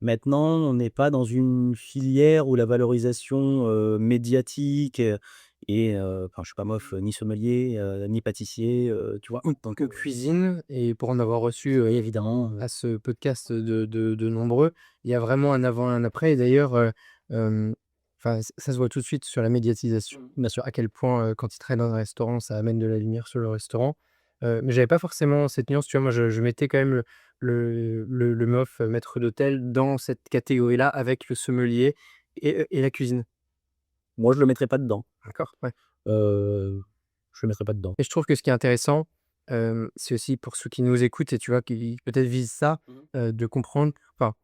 Maintenant, on n'est pas dans une filière où la valorisation, médiatique, enfin je suis pas MOF, ni sommelier, ni pâtissier, tu vois? Donc, Que cuisine et pour en avoir reçu, oui évidemment, à ce podcast de nombreux, il y a vraiment un avant et un après et d'ailleurs, hem, enfin, ça se voit tout de suite sur la médiatisation, bien sûr, à quel point, quand ils travaillent dans un restaurant, ça amène de la lumière sur le restaurant. Mais j'avais pas forcément cette nuance, tu vois? Moi, je mettais quand même le MOF, maître d'hôtel dans cette catégorie-là avec le sommelier et la cuisine. moi je le mettrais pas dedans. D'accord? Ouais. Je le mettrais pas dedans. Et je trouve que ce qui est intéressant, c'est aussi pour ceux qui nous écoutent et tu vois, qui peut-être visent ça, de comprendre enfin,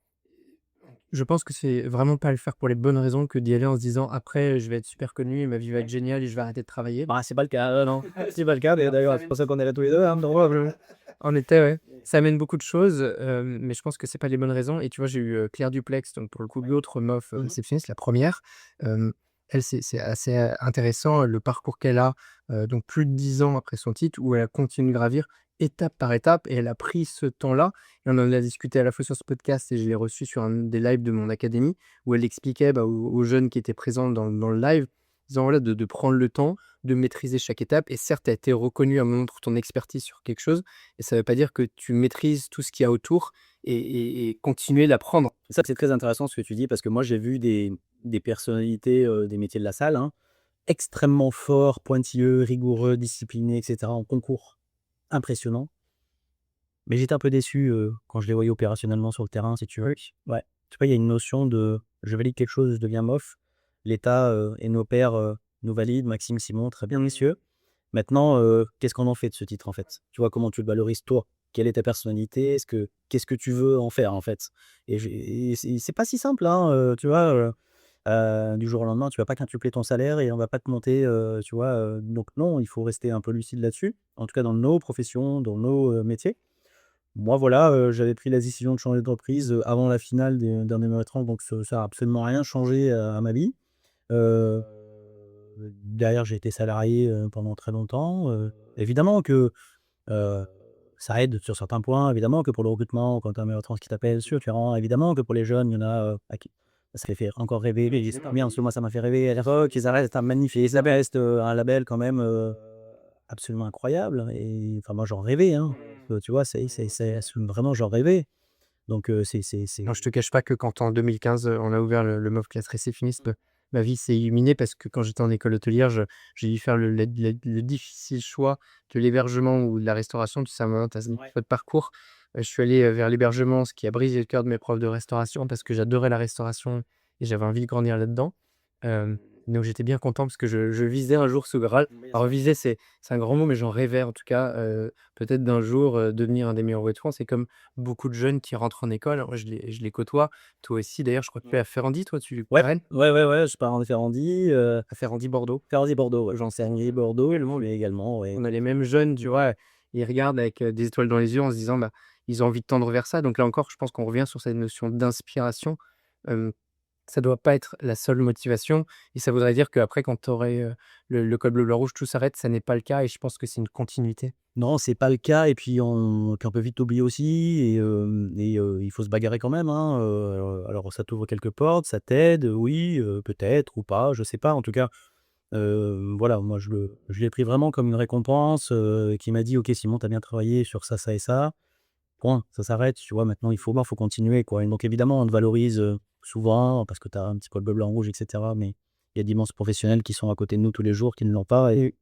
je pense que c'est vraiment pas le faire pour les bonnes raisons que d'y aller en se disant: «Après, je vais être super connu et ma vie va être géniale et je vais arrêter de travailler». Bah, c'est pas le cas, non, c'est pas le cas, d'ailleurs, c'est pour ça qu'on est là tous les 2, hein, donc En effet, ouais. Ça amène beaucoup de choses, mais je pense que c'est pas les bonnes raisons et tu vois, j'ai eu, Claire Duplex, donc pour le coup, l'autre meuf, réceptionniste, la première. re Elle, c'est assez, intéressant, le parcours qu'elle a, donc plus de 10 ans après son titre où elle a continué de gravir étape par étape et elle a pris ce temps-là et on en a discuté à la fois sur ce podcast et je l'ai reçu sur un des lives de mon académie où elle expliquait, bah, aux jeunes qui étaient présents dans le live, disant voilà de prendre le temps, de maîtriser chaque étape et certes, tu as été reconnu à un moment pour ton expertise sur quelque chose, et ça ne veut pas dire que tu maîtrises tout ce qu'il y a autour et continuer d'apprendre. ça, c'est très intéressant ce que tu dis parce que moi, j'ai vu des personnalités, des métiers de la salle, hein, extrêmement forts, pointilleux, rigoureux, disciplinés et cetera en concours. Impressionnant. Mais j'étais un peu déçu, quand je les voyais opérationnellement sur le terrain, si tu veux. Ouais. Tu vois, il y a une notion de: «Je valide quelque chose, je deviens MOF». L'État, et nos pairs, nous valident. Maxime, Simon, très bien messieurs. Maintenant, qu'est-ce qu'on en fait de ce titre, en fait? Tu vois, comment tu le valorises toi? Quelle est ta personnalité? Qu'est-ce que tu veux en faire, en fait? Et c'est pas si simple, hein, tu vois, du jour au lendemain, tu vas pas quintupler ton salaire et on va pas te monter, tu vois, donc non, il faut rester un peu lucide là-dessus. En tout cas dans nos professions, dans nos, métiers. Moi, voilà, j'avais pris la décision de changer d'entreprise, avant la finale des derniers Maratons, donc ça a absolument rien changé, à ma vie. Heu, Derrière, j'ai été salarié, pendant très longtemps, évidemment que, heu, ça aide sur certains points, évidemment que pour le recrutement, quand tu as un meilleur trans qui t'appelle sur Turan, évidemment que pour les jeunes, il y en a, à qui ça les fait encore rêver. Mais c'est pas bien, parce que moi, ça m'a fait rêver à l'époque. Ils arrêtent un magnifique ça reste, un label quand même, absolument incroyable et enfin moi, j'en rêvais, hein, tu vois? C'est vraiment j'en rêvais. Donc Non, je te cache pas que quand en 2015, on a ouvert le MOF classe réceptionniste, ma vie s'est illuminée parce que quand j'étais en école hôtelière, j'ai dû faire le difficile choix de l'hébergement ou de la restauration. Tu sais, à un moment, tu as ce Ouais. choix de parcours. Je suis allé, vers l'hébergement, ce qui a brisé le cœur de mes profs de restauration parce que j'adorais la restauration et j'avais envie de grandir là-dedans. Hem, donc j'étais bien content parce que je visais un jour ce Graal. Bien Alors sûr. viser, c'est un grand mot, mais j'en rêvais en tout cas, peut-être d'un jour, devenir un des meilleurs roues de France. C'est comme beaucoup de jeunes qui rentrent en école. Moi, je les côtoie. Toi aussi, d'ailleurs, je crois que tu es à Ferrandi, toi, tu Ouais, à Rennes? ouais, je pars en Ferrandi, À Ferrandi, Bordeaux. Ferrandi-Bordeaux, ouais. J'enseigne. Ferrandi-Bordeaux et le monde également, ouais. On a les mêmes jeunes, tu vois? Ils regardent avec, des étoiles dans les yeux en se disant, bah, ils ont envie de tendre vers ça. Donc là encore, je pense qu'on revient sur cette notion d'inspiration. Hem, Ça doit pas être la seule motivation et ça voudrait dire qu'après quand tu aurais, le col bleu, blanc, rouge, tout s'arrête. Ça n'est pas le cas et je pense que c'est une continuité. Non, c'est pas le cas et puis on peut vite oublier aussi il faut se bagarrer quand même, hein, alors ça t'ouvre quelques portes, ça t'aide, oui, peut-être ou pas, je sais pas. En tout cas, voilà, moi je l'ai pris vraiment comme une récompense, qui m'a dit: «OK Simon, tu as bien travaillé sur ça, ça et ça, point, ça s'arrête», tu vois? Maintenant il faut voir, faut continuer, quoi et donc évidemment on te valorise, souvent parce que tu as un petit col bleu, blanc, rouge et cetera mais il y a d'immenses professionnels qui sont à côté de nous tous les jours qui ne l'ont pas et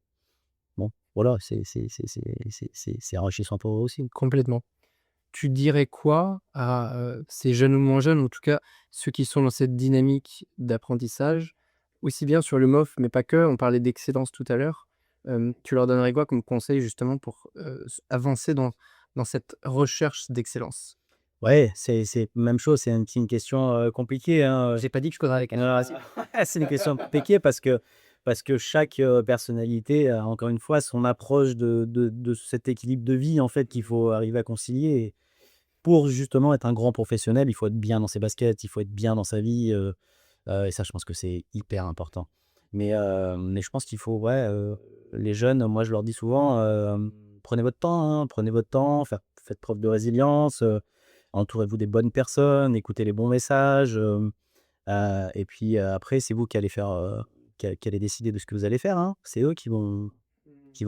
bon, voilà, c'est enrichissant pour eux aussi. Complètement. Tu dirais quoi à, ces jeunes ou moins jeunes, en tout cas ceux qui sont dans cette dynamique d'apprentissage, aussi bien sur le MOF, mais pas que, on parlait d'excellence tout à l'heure. Tu leur donnerais quoi comme conseil justement pour, avancer dans cette recherche d'excellence? Ouais, c'est même chose, c'est une question, compliquée, hein, J'ai pas dit que je connais avec elle. c'est une question compliquée parce que chaque, personnalité a encore une fois son approche de cet équilibre de vie, en fait, qu'il faut arriver à concilier et pour justement être un grand professionnel, il faut être bien dans ses baskets, il faut être bien dans sa vie, et ça, je pense que c'est hyper important. Mais je pense qu'il faut, ouais, les jeunes, moi je leur dis souvent, prenez votre temps, hein, prenez votre temps, faites preuve de résilience, entourez-vous des bonnes personnes, écoutez les bons messages, et puis, après c'est vous qui allez faire, qui allez décider de ce que vous allez faire, hein. C'est eux qui vont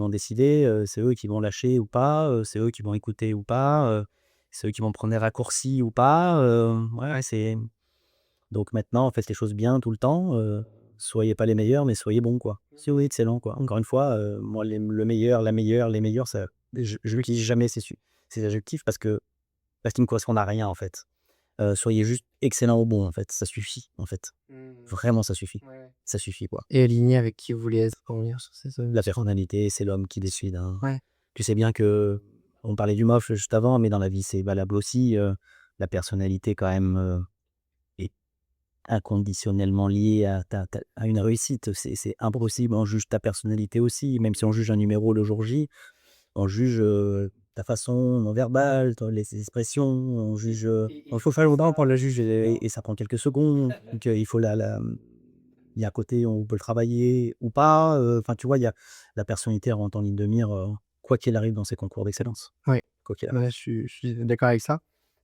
décider, c'est eux qui vont lâcher ou pas, c'est eux qui vont écouter ou pas, c'est eux qui vont prendre des raccourcis ou pas, ouais, ouais, c'est donc maintenant, faites les choses bien tout le temps, soyez pas les meilleurs, mais soyez bons, quoi. Soyez excellents, quoi. Encore une fois, moi le meilleur, la meilleure, les meilleurs, ça je n'utilise jamais ces adjectifs parce qu'ils ne correspondent à rien, en fait. Soyez juste excellent ou bon, en fait, ça suffit, en fait. Vraiment, ça suffit. Ouais, ouais. Ça suffit, quoi. Et aligné avec qui vous voulez être pour revenir sur La personnalité, c'est l'homme qui décide, hein. Ouais. Tu sais bien que on parlait du mof juste avant, mais dans la vie, c'est valable aussi, la personnalité quand même, est inconditionnellement liée à une réussite. C'est impossible, on juge ta personnalité aussi, même si on juge un numéro le jour J, on juge, ta façon non verbale, les expressions, on juge, il faut faire longtemps pour la juger et ça prend quelques secondes, donc il faut il y a un côté où on peut le travailler ou pas, enfin, tu vois, il y a la personnalité rentre en ligne de mire, quoi qu'il arrive dans ces concours d'excellence, Ouais, quoi qu'il arrive. ouais, je suis d'accord avec ça.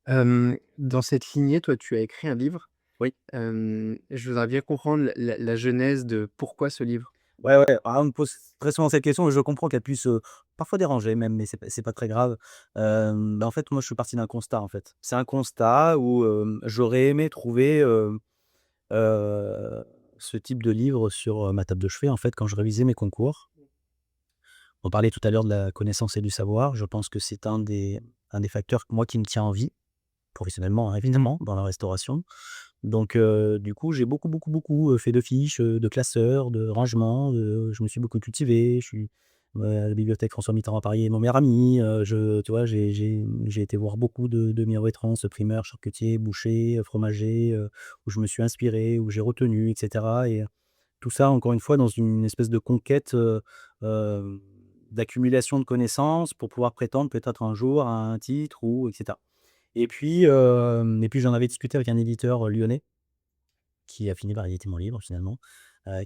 Dans cette lignée, toi, tu as écrit un livre. Oui. Je voudrais bien comprendre la genèse de pourquoi ce livre? Ouais, ouais, on me pose très souvent cette question et je comprends qu'elle puisse, parfois déranger même, mais c'est pas très grave. En fait, moi, je suis parti d'un constat, en fait. C'est un constat où, j'aurais aimé trouver, heu, ce type de livre sur, ma table de chevet, en fait, quand je révisais mes concours. On parlait tout à l'heure de la connaissance et du savoir. Je pense que c'est un des facteurs, moi, qui me tient en vie, professionnellement, hein, évidemment, dans la restauration. Donc, du coup, j'ai beaucoup, beaucoup, beaucoup, fait de fiches, de classeurs, de rangements, je me suis beaucoup cultivé. Je suis, à la bibliothèque François Mitterrand à Paris est mon meilleur ami, tu vois, j'ai été voir beaucoup de Miro et Trans, primeurs, charcutiers, bouchers, fromagers, où je me suis inspiré, où j'ai retenu et cetera et tout ça, encore une fois, dans une espèce de conquête, hem, d'accumulation de connaissances pour pouvoir prétendre peut-être un jour à un titre ou et cetera. Et puis j'en avais discuté avec un éditeur, lyonnais qui a fini par éditer mon livre finalement,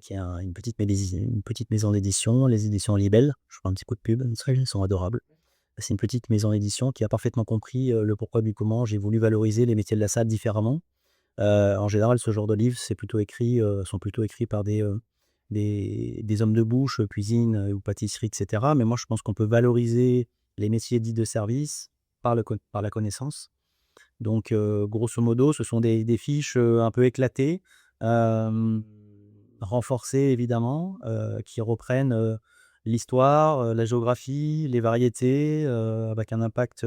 qui est une petite maison d'édition, les éditions Libelle. Je fais un petit coup de pub, ils sont adorables. C'est une petite maison d'édition qui a parfaitement compris, le pourquoi du comment. J'ai voulu valoriser les métiers de la salle différemment. En général, ce genre de livres, sont plutôt écrits par des hommes de bouche, cuisine, ou pâtisserie et cetera. Mais moi, je pense qu'on peut valoriser les métiers dits de service par la connaissance. Donc, grosso modo, ce sont des fiches, un peu éclatées, hem, renforcées évidemment, qui reprennent, l'histoire, la géographie, les variétés, avec un impact,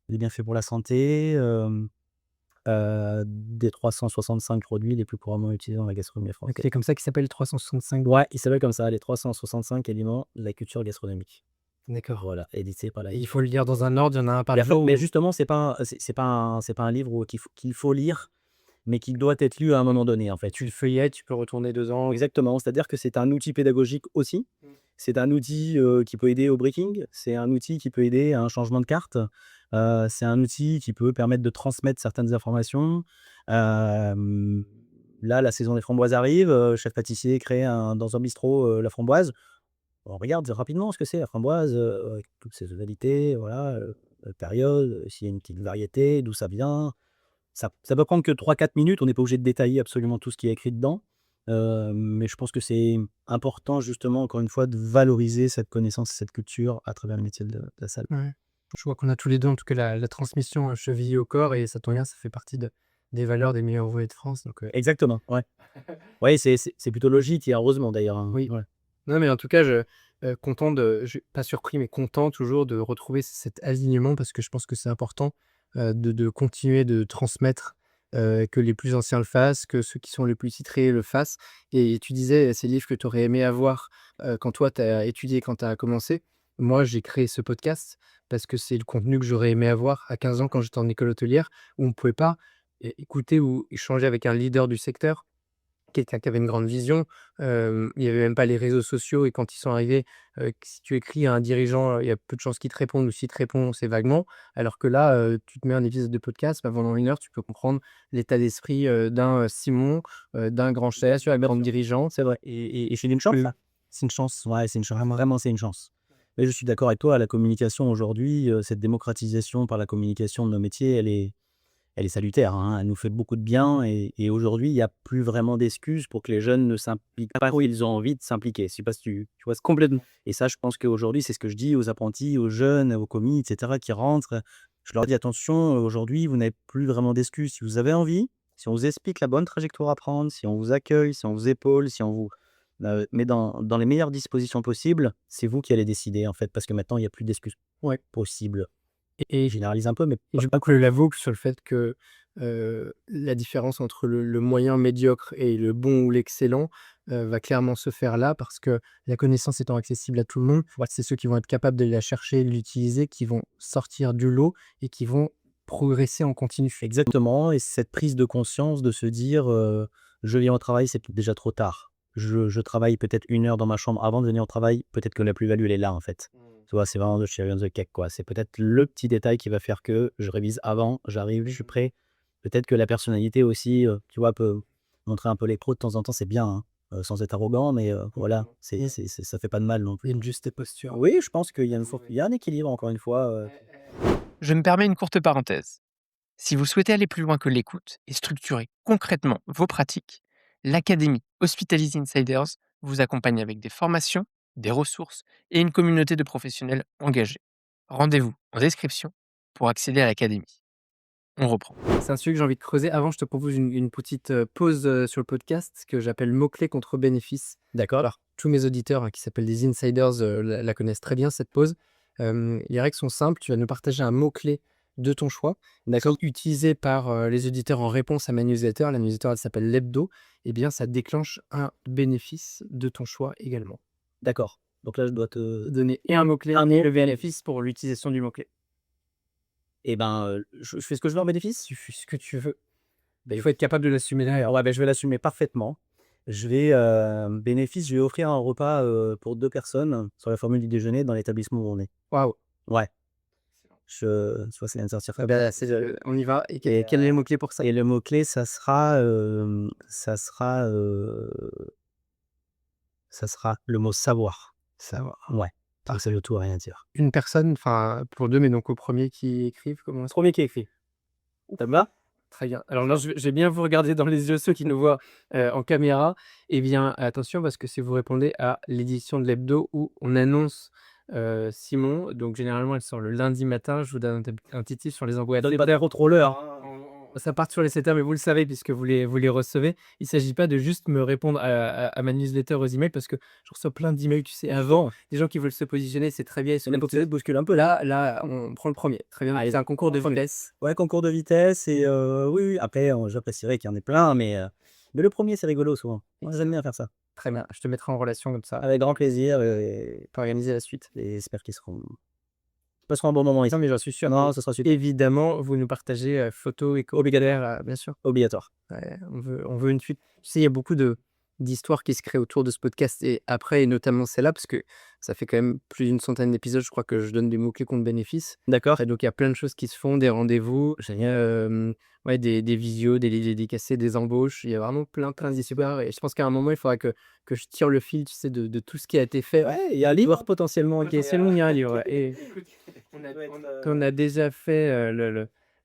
des bienfaits pour la santé, des 365 produits les plus couramment utilisés dans la gastronomie OK, française. c'est comme ça qu'il s'appelle 365? Ouais, il s'appelle comme ça, les 365 aliments de la culture gastronomique. D'accord. Voilà, édité par la Et il faut le lire dans un ordre, il y en a un par mais en fait jour mais ou? justement, c'est pas un livre qu'il faut lire, mais qui doit être lu à un moment donné, en fait. Tu le feuillettes, tu peux retourner dedans? Exactement, c'est-à-dire que c'est un outil pédagogique aussi. C'est un outil, qui peut aider au breaking, c'est un outil qui peut aider à un changement de carte, c'est un outil qui peut permettre de transmettre certaines informations. Hem, Là, la saison des framboises arrive, chef pâtissier crée dans un bistrot, la framboise. On regarde rapidement ce que c'est la framboise, avec toutes ses tonalités, voilà, période, s'il y a une petite variété, d'où ça vient. Ça peut prendre que 3-4 minutes, on n'est pas obligé de détailler absolument tout ce qui est écrit dedans, mais je pense que c'est important justement, encore une fois, de valoriser cette connaissance et cette culture à travers le métier de la salle. Ouais. Je vois qu'on a tous les 2 en tout cas la transmission, chevillée au corps et ça tombe bien, ça fait partie des valeurs des meilleurs ouvriers de France donc Exactement, ouais. Ouais, c'est plutôt logique et heureusement d'ailleurs, hein, oui. ouais. Non mais en tout cas content pas surpris mais content toujours de retrouver cet alignement parce que je pense que c'est important, de continuer de transmettre, que les plus anciens le fassent, que ceux qui sont les plus titrés le fassent et tu disais, ces livres que tu aurais aimé avoir, quand toi tu as étudié, quand tu as commencé. Moi, j'ai créé ce podcast parce que c'est le contenu que j'aurais aimé avoir à 15 ans quand j'étais en école hôtelière où on ne pouvait pas écouter ou échanger avec un leader du secteur. quelqu'un qui avait une grande vision. Il y avait même pas les réseaux sociaux et quand ils sont arrivés, si tu écris à un dirigeant, il y a peu de chances qu'il te réponde ou s'il te répond, c'est vaguement. Alors que là, tu te mets un épisode de podcast, bah, pendant 1 heure, tu peux comprendre l'état d'esprit, d'un, Simon, d'un grand chef, d'un grand dirigeant. C'est vrai et c'est une chance, ça. C'est une chance, ouais, c'est une chance, vraiment, c'est une chance. Mais je suis d'accord avec toi, la communication aujourd'hui, cette démocratisation par la communication de nos métiers, elle est salutaire, hein. Elle nous fait beaucoup de bien et aujourd'hui, il y a plus vraiment d'excuses pour que les jeunes ne s'impliquent pas où ils ont envie de s'impliquer. Je sais pas si tu vois? Complètement. Et ça, je pense qu'aujourd'hui, c'est ce que je dis aux apprentis, aux jeunes, aux commis et cetera qui rentrent. Je leur dis: «Attention, aujourd'hui, vous n'avez plus vraiment d'excuses. Si vous avez envie, si on vous explique la bonne trajectoire à prendre, si on vous accueille, si on vous épaule, si on vous, met dans les meilleures dispositions possibles, c'est vous qui allez décider, en fait». Parce que maintenant, il y a plus d'excuses Ouais. possibles. Et Je généralise un peu, mais je boucle la boucle sur le fait que, la différence entre le moyen médiocre et le bon ou l'excellent, va clairement se faire là parce que la connaissance étant accessible à tout le monde, c'est ceux qui vont être capables de la chercher, de l'utiliser, qui vont sortir du lot et qui vont progresser en continu. exactement et cette prise de conscience de se dire, «Je viens au travail, c'est peut-être déjà trop tard. Je travaille peut-être 1 heure dans ma chambre avant de venir au travail, peut-être que la plus-value, elle est là, en fait». Tu vois? C'est vraiment the cherry on the cake, quoi. C'est peut-être le petit détail qui va faire que je révise avant, j'arrive, je suis prêt. Peut-être que la personnalité aussi, tu vois, peut montrer un peu les pros de temps en temps, c'est bien, hein, sans être arrogant, mais voilà, ça fait pas de mal non plus. Une juste posture. Oui, je pense qu'il y a il y a un équilibre encore une fois, Je me permets une courte parenthèse. Si vous souhaitez aller plus loin que l'écoute et structurer concrètement vos pratiques, l'Académie Hospitality Insiders vous accompagne avec des formations, des ressources et une communauté de professionnels engagés. Rendez-vous en description pour accéder à l'Académie. On reprend. C'est un sujet que j'ai envie de creuser. Avant, je te propose une petite, pause, sur le podcast que j'appelle mots-clés contre bénéfices. d'accord? Alors, tous mes auditeurs, qui s'appellent des insiders, la connaissent très bien cette pause. Les règles sont simples, tu vas nous partager un mot-clé de ton choix, D'accord. utilisé par, les auditeurs en réponse à ma newsletter. La newsletter, elle s'appelle l'hebdo. Eh bien, ça déclenche un bénéfice de ton choix également. D'accord. Donc là, je dois te Donner et un mot-clé un et mot le bénéfice pour l'utilisation du mot-clé. et ben, je fais ce que je veux en bénéfice? Tu fais ce que tu veux. Beh, Il faut être capable de l'assumer derrière. ouais, beh, je vais l'assumer parfaitement. Je vais, bénéfice, je vais offrir un repas, pour 2 personnes sur la formule du déjeuner dans l'établissement où on est. Waouh! Ouais, tu vois, ça vient de sortir Ah comme ça. bah, on y va et quel est le mot-clé pour ça? Et le mot-clé, ça sera le mot savoir. Savoir. Ouais, parce que ça veut tout et rien dire. Une personne, enfin pour 2 mais donc au premier qui écrivent, comment est-ce Premier qui écrit. Ça te va? très bien. Alors là, je vais bien vous regarder dans les yeux, ceux qui nous voient, en caméra. Eh bien, attention parce que si vous répondez à l'édition de l'hebdo où on annonce, Simon, donc généralement elle sort le lundi matin, je vous donne un petit tip sur les envois Donne pas de contrôleur, hein. ça part sur les 7 heures, mais vous le savez puisque vous les recevez. Il s'agit pas de juste me répondre à ma newsletter, aux emails parce que je reçois plein d'emails, tu sais, avant. Des gens qui veulent se positionner, c'est très bien, ils sont Tu bouscules un peu. là, on prend le premier. Très bien. Allez, C'est un concours de premier. vitesse. Ouais, concours de vitesse et oui, oui, après, j'apprécierais qu'il y en ait plein, mais le premier c'est rigolo souvent. Moi, j'aime bien faire ça. Très bien, je te mettrai en relation comme ça, Avec grand plaisir et pour organiser la suite. j'espère qu'ils passeront un bon moment ici. Non, mais j'en suis sûr. Non, ce sera super. Évidemment, vous nous partagez, photos et commentaires, bien sûr. Obligatoire. Ouais, on veut une suite. Tu sais, il y a beaucoup d'histoires qui se créent autour de ce podcast et après et notamment celle-là parce que ça fait quand même plus d'une centaine d'épisodes, je crois que je donne des mots-clés contre bénéfices. D'accord. Et donc il y a plein de choses qui se font, des rendez-vous, ouais, des visios, des dédicacés, des embauches. Il y a vraiment plein d'histoires et je pense qu'à un moment, il faudra que je tire le fil, tu sais, de tout ce qui a été fait. Ouais, il y a un livre potentiellement qui est Potentiellement, il y a un livre, ouais et on a déjà fait,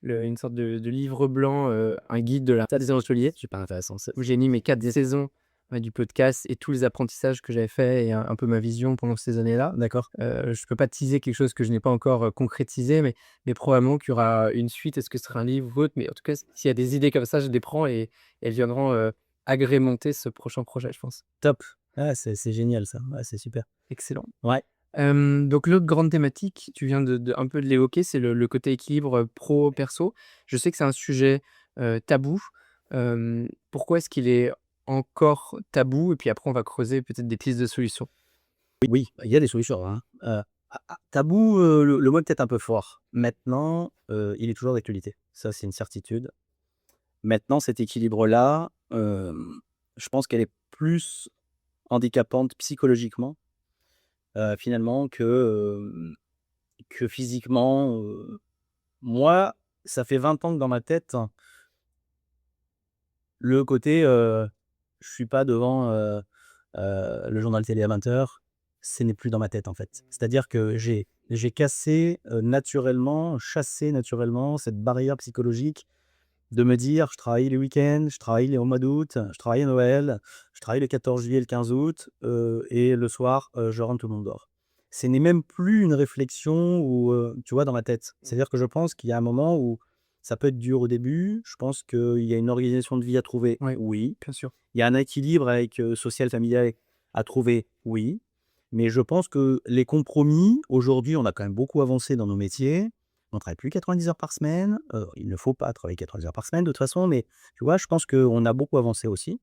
une sorte de livre blanc, un guide de la des hôteliers. super intéressant ça. Où j'ai mis mes 4 saisons, ouais, du podcast et tous les apprentissages que j'avais faits et un peu ma vision pendant ces années-là. D'accord. Je peux pas teaser quelque chose que je n'ai pas encore, concrétisé, mais probablement qu'il y aura une suite. Est-ce que ce sera un livre ou autre? Mais en tout cas, s'il y a des idées comme ça, je les prends et elles viendront, agrémenter ce prochain projet, je pense. Top. Ah, c'est génial ça. Ouais, c'est super. Excellent. Ouais. Donc l'autre grande thématique, tu viens de un peu de l'évoquer, c'est le côté équilibre, pro perso. Je sais que c'est un sujet, tabou. Pourquoi est-ce qu'il est encore tabou? Et puis après on va creuser peut-être des pistes de solutions. Oui, il y a des solutions, hein. Tabou, le mot est peut-être un peu fort. Maintenant, il est toujours d'actualité. Ça, c'est une certitude. Maintenant, cet équilibre-là, je pense qu'elle est plus handicapante psychologiquement, finalement que physiquement, Moi, ça fait 20 ans que dans ma tête, le côté, je suis pas devant, le journal télé à 20h, ce n'est plus dans ma tête, en fait. C'est-à-dire que j'ai cassé, naturellement, chassé naturellement cette barrière psychologique de me dire: «Je travaille les week-ends, je travaille les au mois d'août, je travaille à Noël, je travaille le 14 juillet, le 15 août, et le soir, je rentre, tout le monde dort». Ce n'est même plus une réflexion ou, tu vois, dans ma tête. C'est-à-dire que je pense qu'il y a un moment où ça peut être dur au début. Je pense qu'il y a une organisation de vie à trouver, Oui, oui. bien sûr. Il y a un équilibre avec, social, familial à trouver, oui. Mais je pense que les compromis, aujourd'hui, on a quand même beaucoup avancé dans nos métiers. On travaille plus 90 heures par semaine. Il ne faut pas travailler 90 heures par semaine de toute façon, mais tu vois, je pense qu'on a beaucoup avancé aussi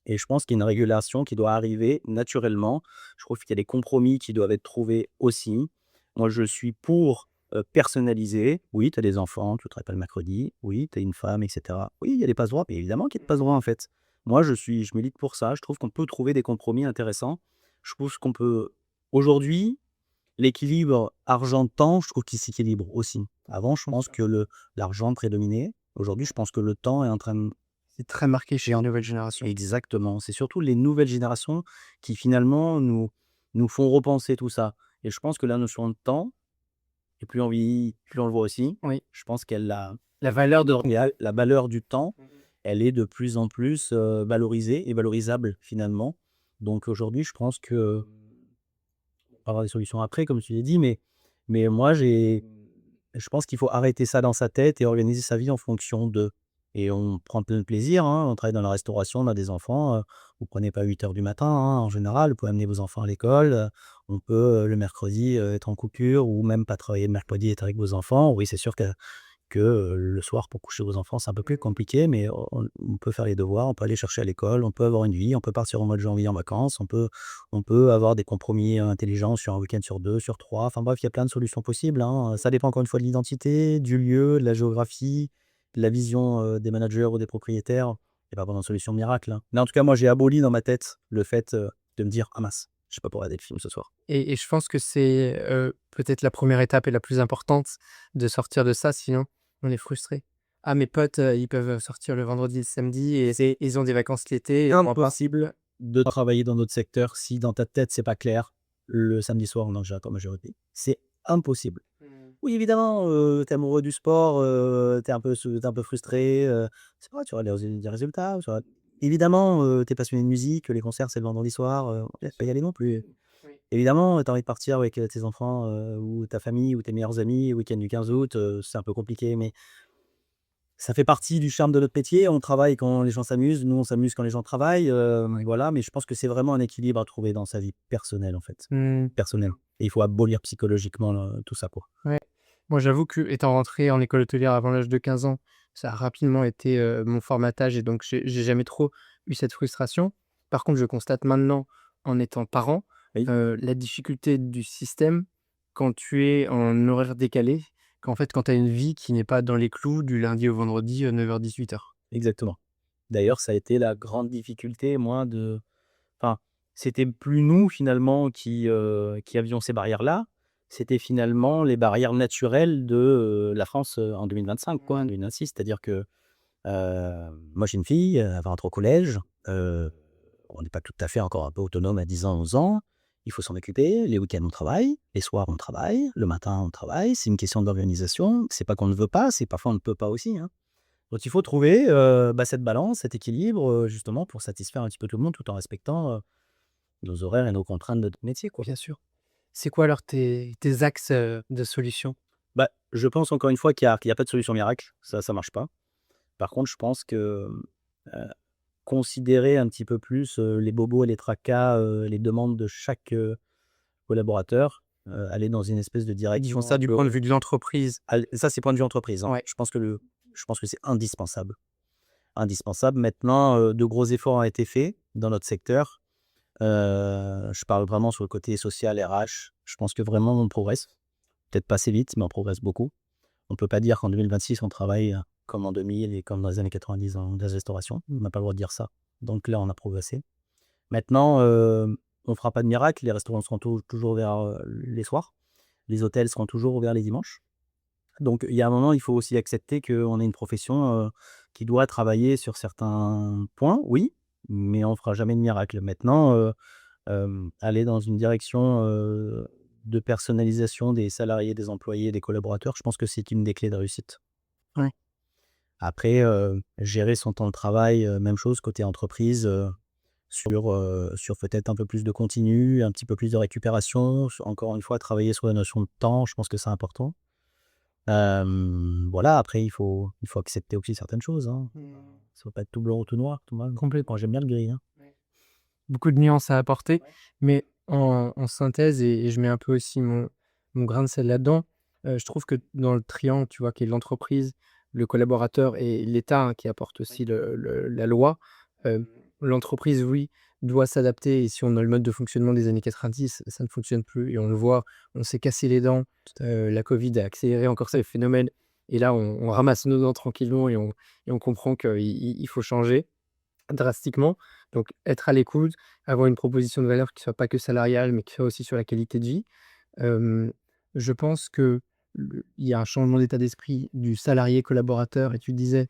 et je pense qu'il y a une régulation qui doit arriver naturellement. Je trouve qu'il y a des compromis qui doivent être trouvés aussi. Moi, je suis pour, personnaliser. Oui, tu as des enfants, tu ne travailles pas le mercredi. Oui, tu es une femme et cetera. Oui, il y a des passe-droits, mais évidemment qu'il y a des passe-droits, en fait. Moi, je milite pour ça. Je trouve qu'on peut trouver des compromis intéressants. Je trouve qu'on peut aujourd'hui, l'équilibre argent-temps, je trouve qu'il s'équilibre aussi. Avant, je pense que l'argent prédominait. Aujourd'hui, je pense que le temps est en train de... C'est très marqué chez les nouvelles générations. Exactement. C'est surtout les nouvelles générations qui finalement nous font repenser tout ça. Et je pense que la notion de temps, et plus on vieillit, plus on le voit aussi, Oui, je pense qu'elle a la valeur de la valeur du temps, elle est de plus en plus valorisée et valorisable finalement. Donc aujourd'hui, je pense que on va avoir des solutions après, comme tu l'as dit, mais moi, je pense qu'il faut arrêter ça dans sa tête et organiser sa vie en fonction de. Et on prend plein de plaisir, hein. On travaille dans la restauration, on a des enfants. Vous prenez pas 8 heures du matin, hein, en général. Vous pouvez amener vos enfants à l'école. On peut, le mercredi, être en coupure ou même pas travailler le mercredi et être avec vos enfants. Oui, c'est sûr que le soir, pour coucher vos enfants, c'est un peu plus compliqué, mais on peut faire les devoirs, on peut aller chercher à l'école, on peut avoir une vie, on peut partir au mois de janvier en vacances, on peut avoir des compromis intelligents sur un week-end sur 2, sur 3. Enfin bref, il y a plein de solutions possibles, hein. Ça dépend encore une fois de l'identité, du lieu, de la géographie, de la vision, des managers ou des propriétaires. Il y a pas vraiment de solution miracle, hein. Mais en tout cas, moi, j'ai aboli dans ma tête le fait, de me dire: «Ah mince, je sais pas pour regarder le film ce soir». et je pense que c'est, peut-être la première étape et la plus importante de sortir de ça, sinon on est frustré. Ah, mes potes, ils peuvent sortir le vendredi et le samedi et C'est ils ont des vacances l'été et moi pas. impossible de travailler dans notre secteur si dans ta tête, c'est pas clair, le samedi soir en majorité. C'est impossible. Mmh. Oui, évidemment, tu es amoureux du sport, tu es un peu frustré, c'est vrai, tu auras des résultats, tu auras évidemment, tu es passionné de musique, les concerts, c'est le vendredi soir, faut pas y aller non plus. Oui. Évidemment, tu as envie de partir avec, tes enfants, ou ta famille ou tes meilleurs amis, week-end du 15 août, c'est un peu compliqué, mais ça fait partie du charme de notre métier. On travaille quand les gens s'amusent, nous on s'amuse quand les gens travaillent, voilà, mais je pense que c'est vraiment un équilibre à trouver dans sa vie personnelle, en fait, Mmh. personnelle et il faut abolir psychologiquement, tout ça, quoi. Ouais. Moi, j'avoue que étant rentré en école hôtelière avant l'âge de 15 ans, ça a rapidement été, mon formatage et donc j'ai jamais trop eu cette frustration. Par contre, je constate maintenant, en étant parent, Oui, la difficulté du système quand tu es en horaire décalé, qu'en fait, quand tu as une vie qui n'est pas dans les clous du lundi au vendredi, 9h-18h. exactement. D'ailleurs, ça a été la grande difficulté, moi, enfin, c'était plus nous finalement qui avions ces barrières-là, c'était finalement les barrières naturelles de, la France, en 2025 quoi, Mmh. 2026. C'est-à-dire que, moi j'ai une fille, elle va rentrer au collège, on n'est pas tout à fait encore un peu autonome à 10 ans, 11 ans. Il faut s'en occuper, les week-ends on travaille, les soirs on travaille, le matin on travaille, c'est une question d'organisation. C'est pas qu'on ne veut pas, c'est parfois on ne peut pas aussi, hein. Donc il faut trouver, cette balance, cet équilibre, justement pour satisfaire un petit peu tout le monde tout en respectant, nos horaires et nos contraintes de notre métier, quoi. Bien sûr. C'est quoi alors tes axes, de solution? Bah, je pense encore une fois qu'il y a pas de solution miracle, ça marche pas. Par contre, je pense que, considérer un petit peu plus, les bobos et les tracas, les demandes de chaque, collaborateur, aller dans une espèce de Ils font direction ça un du peu point de vue de l'entreprise. ça c'est point de vue entreprise, hein. Ouais. Je pense que c'est indispensable. Indispensable. Maintenant, de gros efforts ont été faits dans notre secteur. Je parle vraiment sur le côté social, RH. Je pense que vraiment on progresse. Peut-être pas assez vite, mais on progresse beaucoup. On peut pas dire qu'en 2026 on travaille, comme en 2000 et comme dans les années 90 dans la restauration. On n'a pas le droit de dire ça. Donc là, on a progressé. Maintenant, on fera pas de miracle. Les restaurants seront toujours ouverts les soirs. Les hôtels seront toujours ouverts les dimanches. Donc il y a un moment, il faut aussi accepter qu'on est une profession qui doit travailler sur certains points, oui, mais on fera jamais de miracle. Maintenant, aller dans une direction de personnalisation des salariés, des employés, des collaborateurs, je pense que c'est une des clés de réussite. Ouais. Après, gérer son temps de travail, même chose côté entreprise, sur peut-être un peu plus de continu, un petit peu plus de récupération. Encore une fois, travailler sur la notion de temps, je pense que c'est important. Voilà, après il faut accepter aussi certaines choses, hein. Ça va pas être tout blanc ou tout noir, tout mal. Complètement. Moi, j'aime bien le gris, hein. Beaucoup de nuances à apporter, mais en synthèse et je mets un peu aussi mon grain de sel là-dedans, je trouve que dans le triangle, tu vois, qui est l'entreprise, le collaborateur et l'État, hein, qui apporte aussi la loi, l'entreprise, oui, doit s'adapter et si on a le mode de fonctionnement des années 90, ça ne fonctionne plus et on le voit, on s'est cassé les dents, la covid a accéléré encore ça, le phénomène et là on ramasse nos dents tranquillement et on comprend qu'il faut changer drastiquement. Donc être à l'écoute, avoir une proposition de valeur qui soit pas que salariale, mais qui soit aussi sur la qualité de vie. Hem, je pense que il y a un changement d'état d'esprit du salarié collaborateur et tu disais,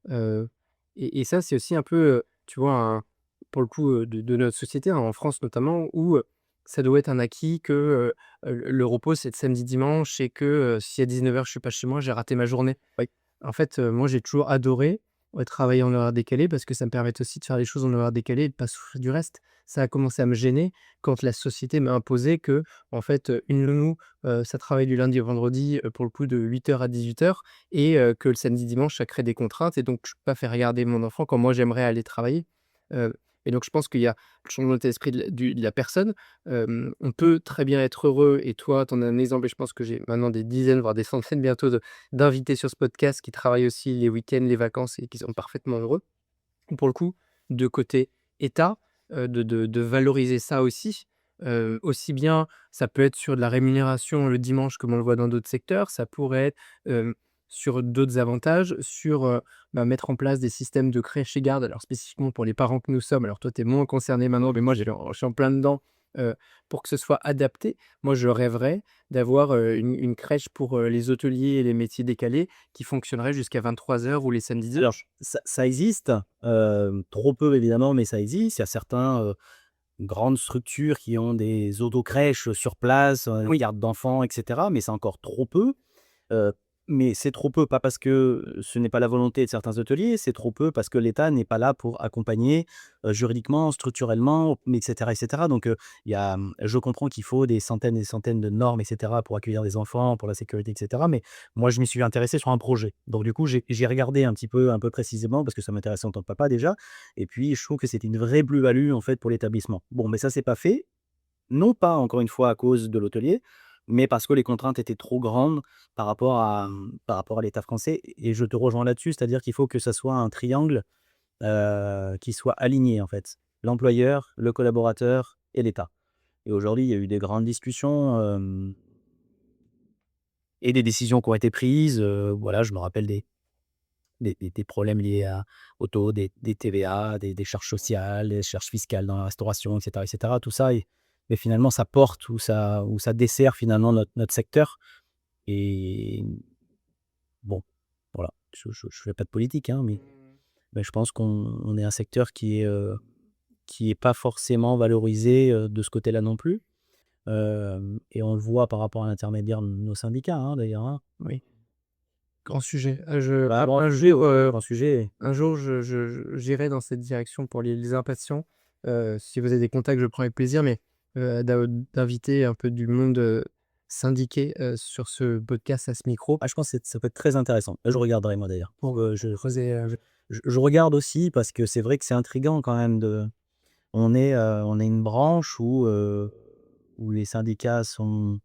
heu et ça c'est aussi un peu, tu vois, pour le coup, de notre société, hein, en France notamment où, ça doit être un acquis que, le repos c'est le samedi, dimanche et que, si à 19 heures je suis pas chez moi, j'ai raté ma journée. Oui. En fait, moi j'ai toujours adoré, travailler en horaire décalé parce que ça me permet aussi de faire les choses en horaire décalé et de pas souffrir du reste. Ça a commencé à me gêner quand la société m'a imposé que, en fait, une nounou, ça travaille du lundi au vendredi, pour le coup de 8 heures à 18 heures et que le samedi, dimanche, ça crée des contraintes et donc je peux pas faire regarder mon enfant quand moi j'aimerais aller travailler. Heu et donc je pense qu'il y a le changement d'état d'esprit de la personne. On peut très bien être heureux et toi, tu en as un exemple et je pense que j'ai maintenant des dizaines, voire des centaines bientôt d'invités sur ce podcast qui travaillent aussi les week-ends, les vacances et qui sont parfaitement heureux. Pour le coup, de côté État, de valoriser ça aussi bien ça peut être sur de la rémunération le dimanche comme on le voit dans d'autres secteurs, ça pourrait être, sur d'autres avantages, sur, mettre en place des systèmes de crèche et garde, alors spécifiquement pour les parents que nous sommes. Alors toi, tu es moins concerné maintenant, mais moi je suis en plein dedans, pour que ce soit adapté. Moi, je rêverais d'avoir, une crèche pour, les hôteliers et les métiers décalés qui fonctionnerait jusqu'à 23 heures ou les samedis, Alors dimanches. ça existe, trop peu évidemment, mais ça existe. Il y a certains, grandes structures qui ont des autocrèches sur place, Oui. garde d'enfants et cetera, mais c'est encore trop peu. Heu, mais c'est trop peu, pas parce que ce n'est pas la volonté de certains hôteliers, c'est trop peu parce que l'État n'est pas là pour accompagner, juridiquement, structurellement, et cetera et cetera. Donc, je comprends qu'il faut des centaines et des centaines de normes et cetera pour accueillir des enfants, pour la sécurité et cetera, mais moi, je m'y suis intéressé sur un projet. Donc du coup, j'ai regardé un peu précisément parce que ça m'intéressait en tant que papa déjà et puis je trouve que c'était une vraie plus-value, en fait, pour l'établissement. Bon, mais ça, c'est pas fait. Non pas, encore une fois, à cause de l'hôtelier, mais parce que les contraintes étaient trop grandes par rapport à l'État français et je te rejoins là-dessus, c'est-à-dire qu'il faut que ça soit un triangle, qui soit aligné, en fait. L'employeur, le collaborateur et l'État et aujourd'hui, il y a eu des grandes discussions, et des décisions qui ont été prises, voilà, je me rappelle des problèmes liés au taux des TVA, des charges sociales, des charges fiscales dans la restauration et cetera. Tout ça et finalement ça porte ou ça dessert finalement notre secteur et bon, voilà, je fais pas de politique, hein, mais je pense qu'on est un secteur qui est pas forcément valorisé, de ce côté-là non plus, et on le voit par rapport à l'intermédiaire de nos syndicats, hein, d'ailleurs, hein. Oui, grand sujet. Je Bah, bon, un sujet, jour, ouais, grand sujet. un jour, j'irai dans cette direction pour les impatients. Si vous avez des contacts, je prends avec plaisir, mais d'inviter un peu du monde, syndiqué, sur ce podcast, à ce micro, Ah, je pense que ça peut être très intéressant. Je regarderai moi d'ailleurs. pour, creuser, Je regarde aussi parce que c'est vrai que c'est intriguant quand même de on est une branche où les syndicats sont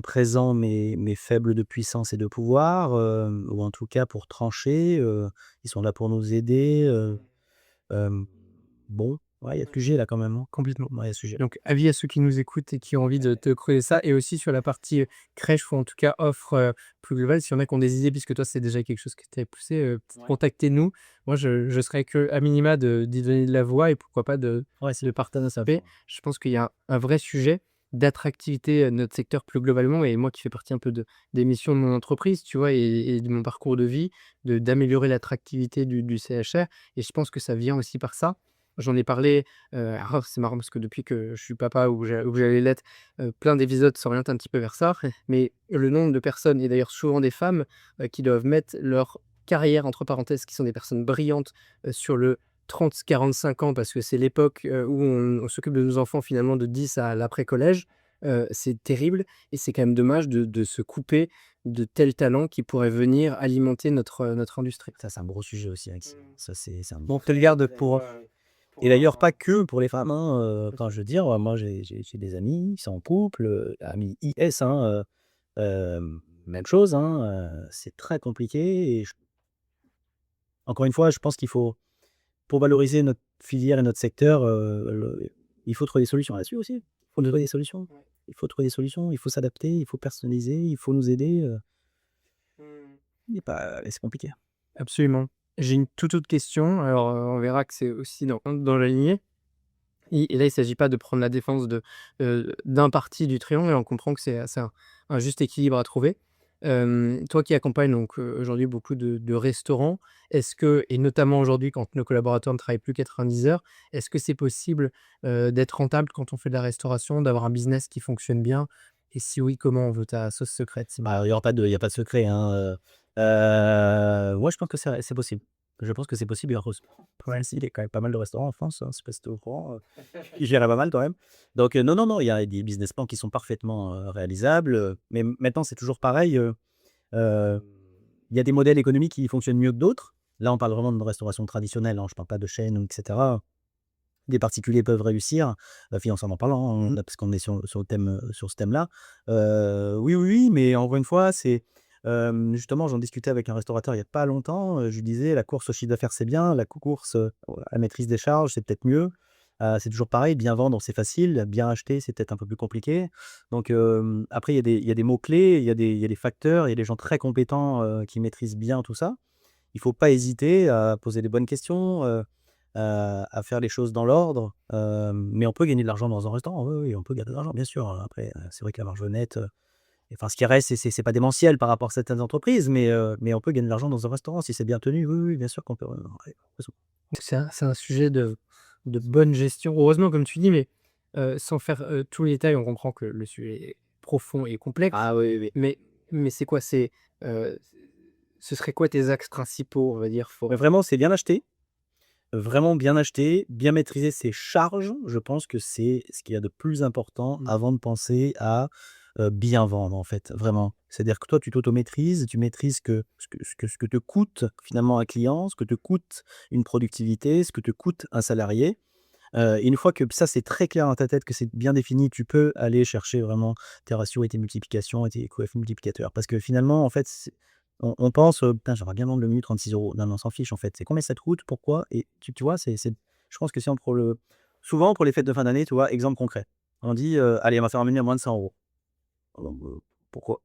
présents mais faibles de puissance et de pouvoir, ou en tout cas pour trancher, ils sont là pour nous aider, hem, bon. Ouais, il y a de sujet là quand même, hein. Complètement. Ouais, il y a sujet. Donc, avis à ceux qui nous écoutent et qui ont envie de creuser ça et aussi sur la partie, crèche ou en tout cas offre, plus globale. S'il y en a qui ont des idées puisque toi, c'est déjà quelque chose qui t'avait poussé, Ouais. contactez-nous. Moi, je serais qu'à minima d'y donner de la voix et pourquoi pas de Ouais, c'est de participer. Je pense qu'il y a un vrai sujet d'attractivité, de notre secteur plus globalement et moi qui fais partie un peu des missions de mon entreprise, tu vois? Et de mon parcours de vie, d'améliorer l'attractivité du CHR et je pense que ça vient aussi par ça. J'en ai parlé. Alors c'est marrant parce que depuis que je suis papa ou j'allais l'être, plein d'épisodes s'orientent un petit peu vers ça. Mais le nombre de personnes et d'ailleurs souvent des femmes, qui doivent mettre leur carrière entre parenthèses, qui sont des personnes brillantes, sur le 30-45 ans parce que c'est l'époque, où on s'occupe de nos enfants finalement de 10 à l'après-collège, c'est terrible et c'est quand même dommage de se couper de tels talents qui pourraient venir alimenter notre industrie. Ça, c'est un gros sujet aussi, Alexis. Ça, c'est un Bon, je te le garde pour, et d'ailleurs pas que pour les femmes, hein, enfin je veux dire, moi j'ai des amis, ils sont en couple, amis IS, hein, même chose, hein, c'est très compliqué et encore une fois, je pense qu'il faut, pour valoriser notre filière et notre secteur, il faut trouver des solutions là-dessus aussi. Il faut trouver des solutions. Ouais. Il faut trouver des solutions, il faut s'adapter, il faut personnaliser, il faut nous aider, il est pas c'est compliqué. Absolument. J'ai une toute autre question. Alors, on verra que c'est aussi dans la lignée. Et là, il ne s'agit pas de prendre la défense d'un parti du triangle et on comprend que c'est un juste équilibre à trouver. Toi qui accompagnes donc, aujourd'hui beaucoup de restaurants, est-ce que et notamment aujourd'hui quand nos collaborateurs ne travaillent plus 90 heures, est-ce que c'est possible, d'être rentable quand on fait de la restauration, d'avoir un business qui fonctionne bien? Et si oui, comment? On veut ta sauce secrète. Bah, il y a pas de secret, hein, ouais, je pense que c'est possible. Je pense que c'est possible et heureusement. Ouais, si, il y a quand même pas mal de restaurants en France, hein, je sais pas si tu es au courant, qui gèrent pas mal quand même. Donc, non, non, non, il y a des business plans qui sont parfaitement, réalisables, mais maintenant c'est toujours pareil, heu, il y a des modèles économiques qui fonctionnent mieux que d'autres. Là, on parle vraiment de restauration traditionnelle, hein, je parle pas de chaînes ou et cetera. Des particuliers peuvent réussir, financièrement parlant, hein, là, parce qu'on est sur le thème, sur ce thème-là. Oui, oui, oui, mais encore une fois, c'est, justement, j'en discutais avec un restaurateur il y a pas longtemps, je lui disais: «La course au chiffre d'affaires, c'est bien, la course, à la maîtrise des charges, c'est peut-être mieux». C'est toujours pareil, bien vendre, c'est facile, bien acheter, c'est peut-être un peu plus compliqué. Donc, après il y a des mots-clés, il y a des facteurs, il y a des gens très compétents, qui maîtrisent bien tout ça. Il faut pas hésiter à poser les bonnes questions, à faire les choses dans l'ordre, mais on peut gagner de l'argent dans un restaurant, oui, oui, on peut gagner de l'argent, bien sûr, après, c'est vrai que la marge nette, enfin, ce qui reste, c'est pas démentiel par rapport à certaines entreprises, mais on peut gagner de l'argent dans un restaurant si c'est bien tenu, oui, oui, bien sûr qu'on peut, ouais, raison. Donc c'est un sujet de bonne gestion. Heureusement, comme tu dis, mais sans faire, tous les détails, on comprend que le sujet est profond et complexe. Ah oui, oui, oui. Mais c'est quoi? Heu, ce serait quoi tes axes principaux, on va dire? Mais vraiment, c'est bien acheté, vraiment bien acheter, bien maîtriser ses charges. Je pense que c'est ce qu'il y a de plus important Mmh. avant de penser à, bien vendre, en fait, vraiment. C'est-à-dire que toi, tu t'auto-maîtrises, tu maîtrises ce que te coûte finalement un client, ce que te coûte une productivité, ce que te coûte un salarié. Et une fois que ça, c'est très clair dans ta tête, que c'est bien défini, tu peux aller chercher vraiment tes ratios et tes multiplications et tes coefs multiplicateurs. Parce que finalement, en fait, on pense, «Putain, j'aimerais bien vendre le menu 36 €». Non, mais on s'en fiche, en fait. C'est combien ça te coûte? Pourquoi? Et tu vois, je pense que si on pour le souvent pour les fêtes de fin d'année, tu vois, exemple concret. On dit, «Allez, on va faire un menu à moins de 100 €». Pourquoi?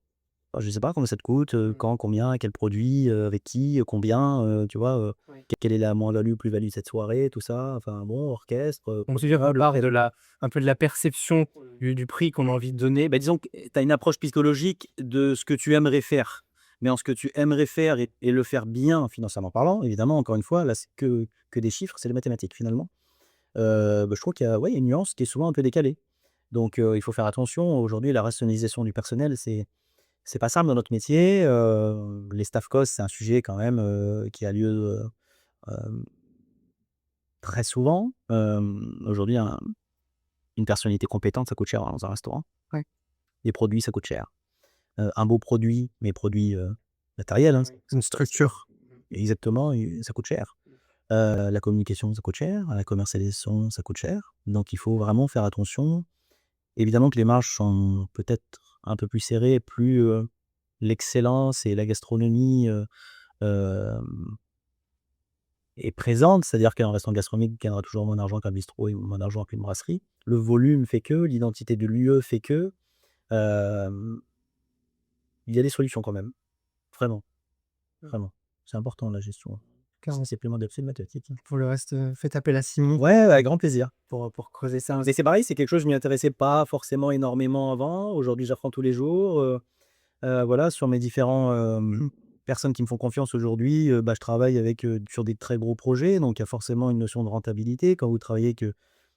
Bah, je sais pas combien ça te coûte, Mmh. quand, combien, quel produit, avec qui, combien, tu vois? Oui. Quelle est la moins-value, plus-value de cette soirée, tout ça, enfin bon, orchestre, Donc c'est-à-dire qu'on table. part un peu de la perception du prix qu'on a envie de donner. Bah, disons que tu as une approche psychologique de ce que tu aimerais faire. Mais en ce que tu aimerais faire et le faire bien financièrement parlant, évidemment, encore une fois, là, c'est que des chiffres, c'est des mathématiques finalement. Bah, je trouve qu'il y a, ouais, il y a une nuance qui est souvent un peu décalée. Donc, il faut faire attention. Aujourd'hui, la rationalisation du personnel, c'est pas simple dans notre métier. Les staff costs, c'est un sujet quand même, qui a lieu, hem, très souvent. Aujourd'hui, une personnalité compétente, ça coûte cher dans un restaurant. Ouais. Les produits, ça coûte cher. Un beau produit, mais produit, matériel, hein, Oui. Une structure. exactement, et ça coûte cher. La communication, ça coûte cher, la commercialisation, ça coûte cher. Donc il faut vraiment faire attention. Évidemment que les marges sont peut-être un peu plus serrées, plus, l'excellence et la gastronomie, hem, est présente, c'est-à-dire qu'un restaurant gastronomique gagnera toujours moins d'argent qu'un bistrot et moins d'argent qu'une brasserie. Le volume fait que, l'identité de l'UE fait que, il y a des solutions quand même, vraiment, vraiment. C'est important la gestion. Carrément. C'est plus de mathématiques. Pour le reste, faites appel à Simon. Ouais, avec grand plaisir pour creuser ça. Et c'est pareil, c'est quelque chose, je m'y intéressais pas forcément énormément avant. Aujourd'hui, j'apprends tous les jours. Voilà, sur mes différents personnes qui me font confiance aujourd'hui, je travaille avec sur des très gros projets, donc il y a forcément une notion de rentabilité. Quand vous travaillez avec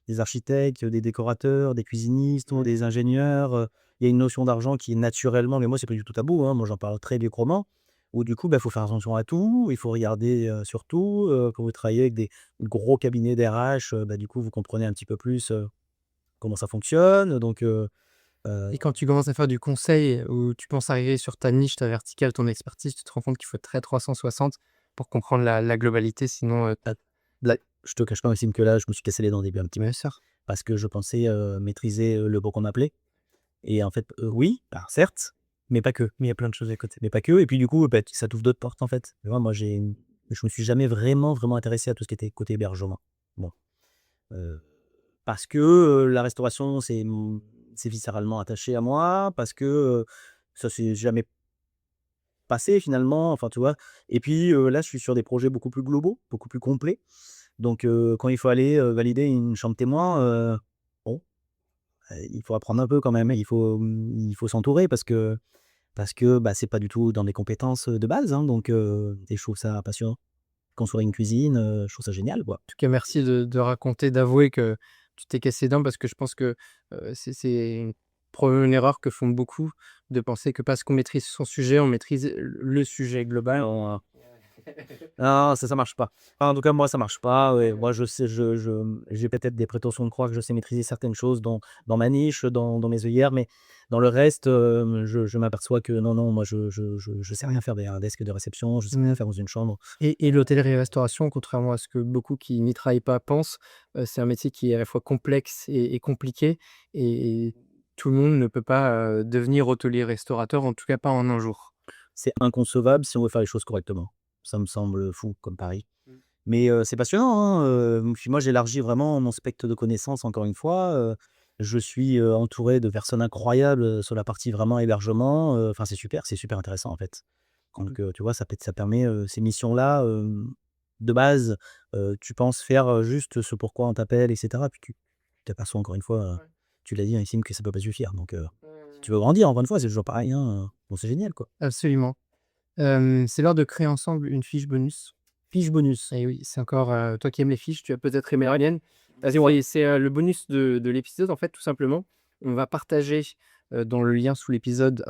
des architectes, des décorateurs, des cuisinistes, ou des ingénieurs, il y a une notion d'argent qui est naturellement, mais moi c'est pas du tout tabou, hein, moi j'en parle très librement, où du coup il faut faire attention à tout, il faut regarder sur tout. Quand vous travaillez avec des gros cabinets d'RH, du coup vous comprenez un petit peu plus comment ça fonctionne, donc Et quand tu commences à faire du conseil, où tu penses arriver sur ta niche, ta verticale, ton expertise, tu te rends compte qu'il faut être très 360 pour comprendre la globalité, sinon, là, je te cache pas Maxime que là je me suis cassé les dents au début un petit peu. bien sûr. Parce que je pensais maîtriser le mot qu'on m'appelait. Et en fait, oui, alors certes, mais pas que. Mais il y a plein de choses à côté. Mais pas que. Et puis du coup, ça t'ouvre d'autres portes en fait. Tu vois, je me suis jamais vraiment, vraiment intéressé à tout ce qui était côté hébergement. Bon. Parce que la restauration, c'est viscéralement attaché à moi, parce que ça s'est jamais passé finalement, enfin tu vois. Et puis là, je suis sur des projets beaucoup plus globaux, beaucoup plus complets. Donc quand il faut aller valider une chambre témoin, bon, il faut apprendre un peu quand même. Il faut s'entourer parce que c'est pas du tout dans mes compétences de base, hein, donc et je trouve ça passionnant. Construire une cuisine, je trouve ça génial, quoi. En tout cas, merci de raconter, d'avouer que tu t'es cassé les dents parce que je pense que, c'est probablement une erreur que font beaucoup, de penser que parce qu'on maîtrise son sujet, on maîtrise le sujet global. Non, non, ça marche pas. Enfin, en tout cas, moi, ça marche pas. Ouais, moi, je sais, j'ai peut-être des prétentions de croire que je sais maîtriser certaines choses dans ma niche, dans mes œillères, mais dans le reste, je m'aperçois que non, non, moi, je sais rien faire derrière un desk de réception, je sais rien Mmh. faire dans une chambre. Et l'hôtellerie-restauration, contrairement à ce que beaucoup qui n'y travaillent pas pensent, c'est un métier qui est à la fois complexe et compliqué et tout le monde ne peut pas, devenir hôtelier-restaurateur, en tout cas pas en un jour. C'est inconcevable si on veut faire les choses correctement. Ça me semble fou comme pari. Mmh. Mais c'est passionnant, hein, puis moi j'élargis vraiment mon spectre de connaissances encore une fois, je suis entouré de personnes incroyables, sur la partie vraiment hébergement, enfin c'est super intéressant en fait. Donc tu vois, ça permet, ces missions-là, de base, tu penses faire, juste ce pourquoi on t'appelle et cetera, puis tu t'aperçois encore une fois, Ouais. tu l'as dit, hein, Yacine, que ça peut pas suffire, donc si tu Mmh. veux grandir encore une fois, c'est toujours pareil, hein, bon c'est génial quoi. Absolument. C'est l'heure de créer ensemble une fiche bonus. Fiche bonus. Et oui, c'est encore, toi qui aimes les fiches, tu as peut-être aimé la mienne. Vas-y, on va. C'est, le bonus de l'épisode, en fait, tout simplement. On va partager, dans le lien sous l'épisode,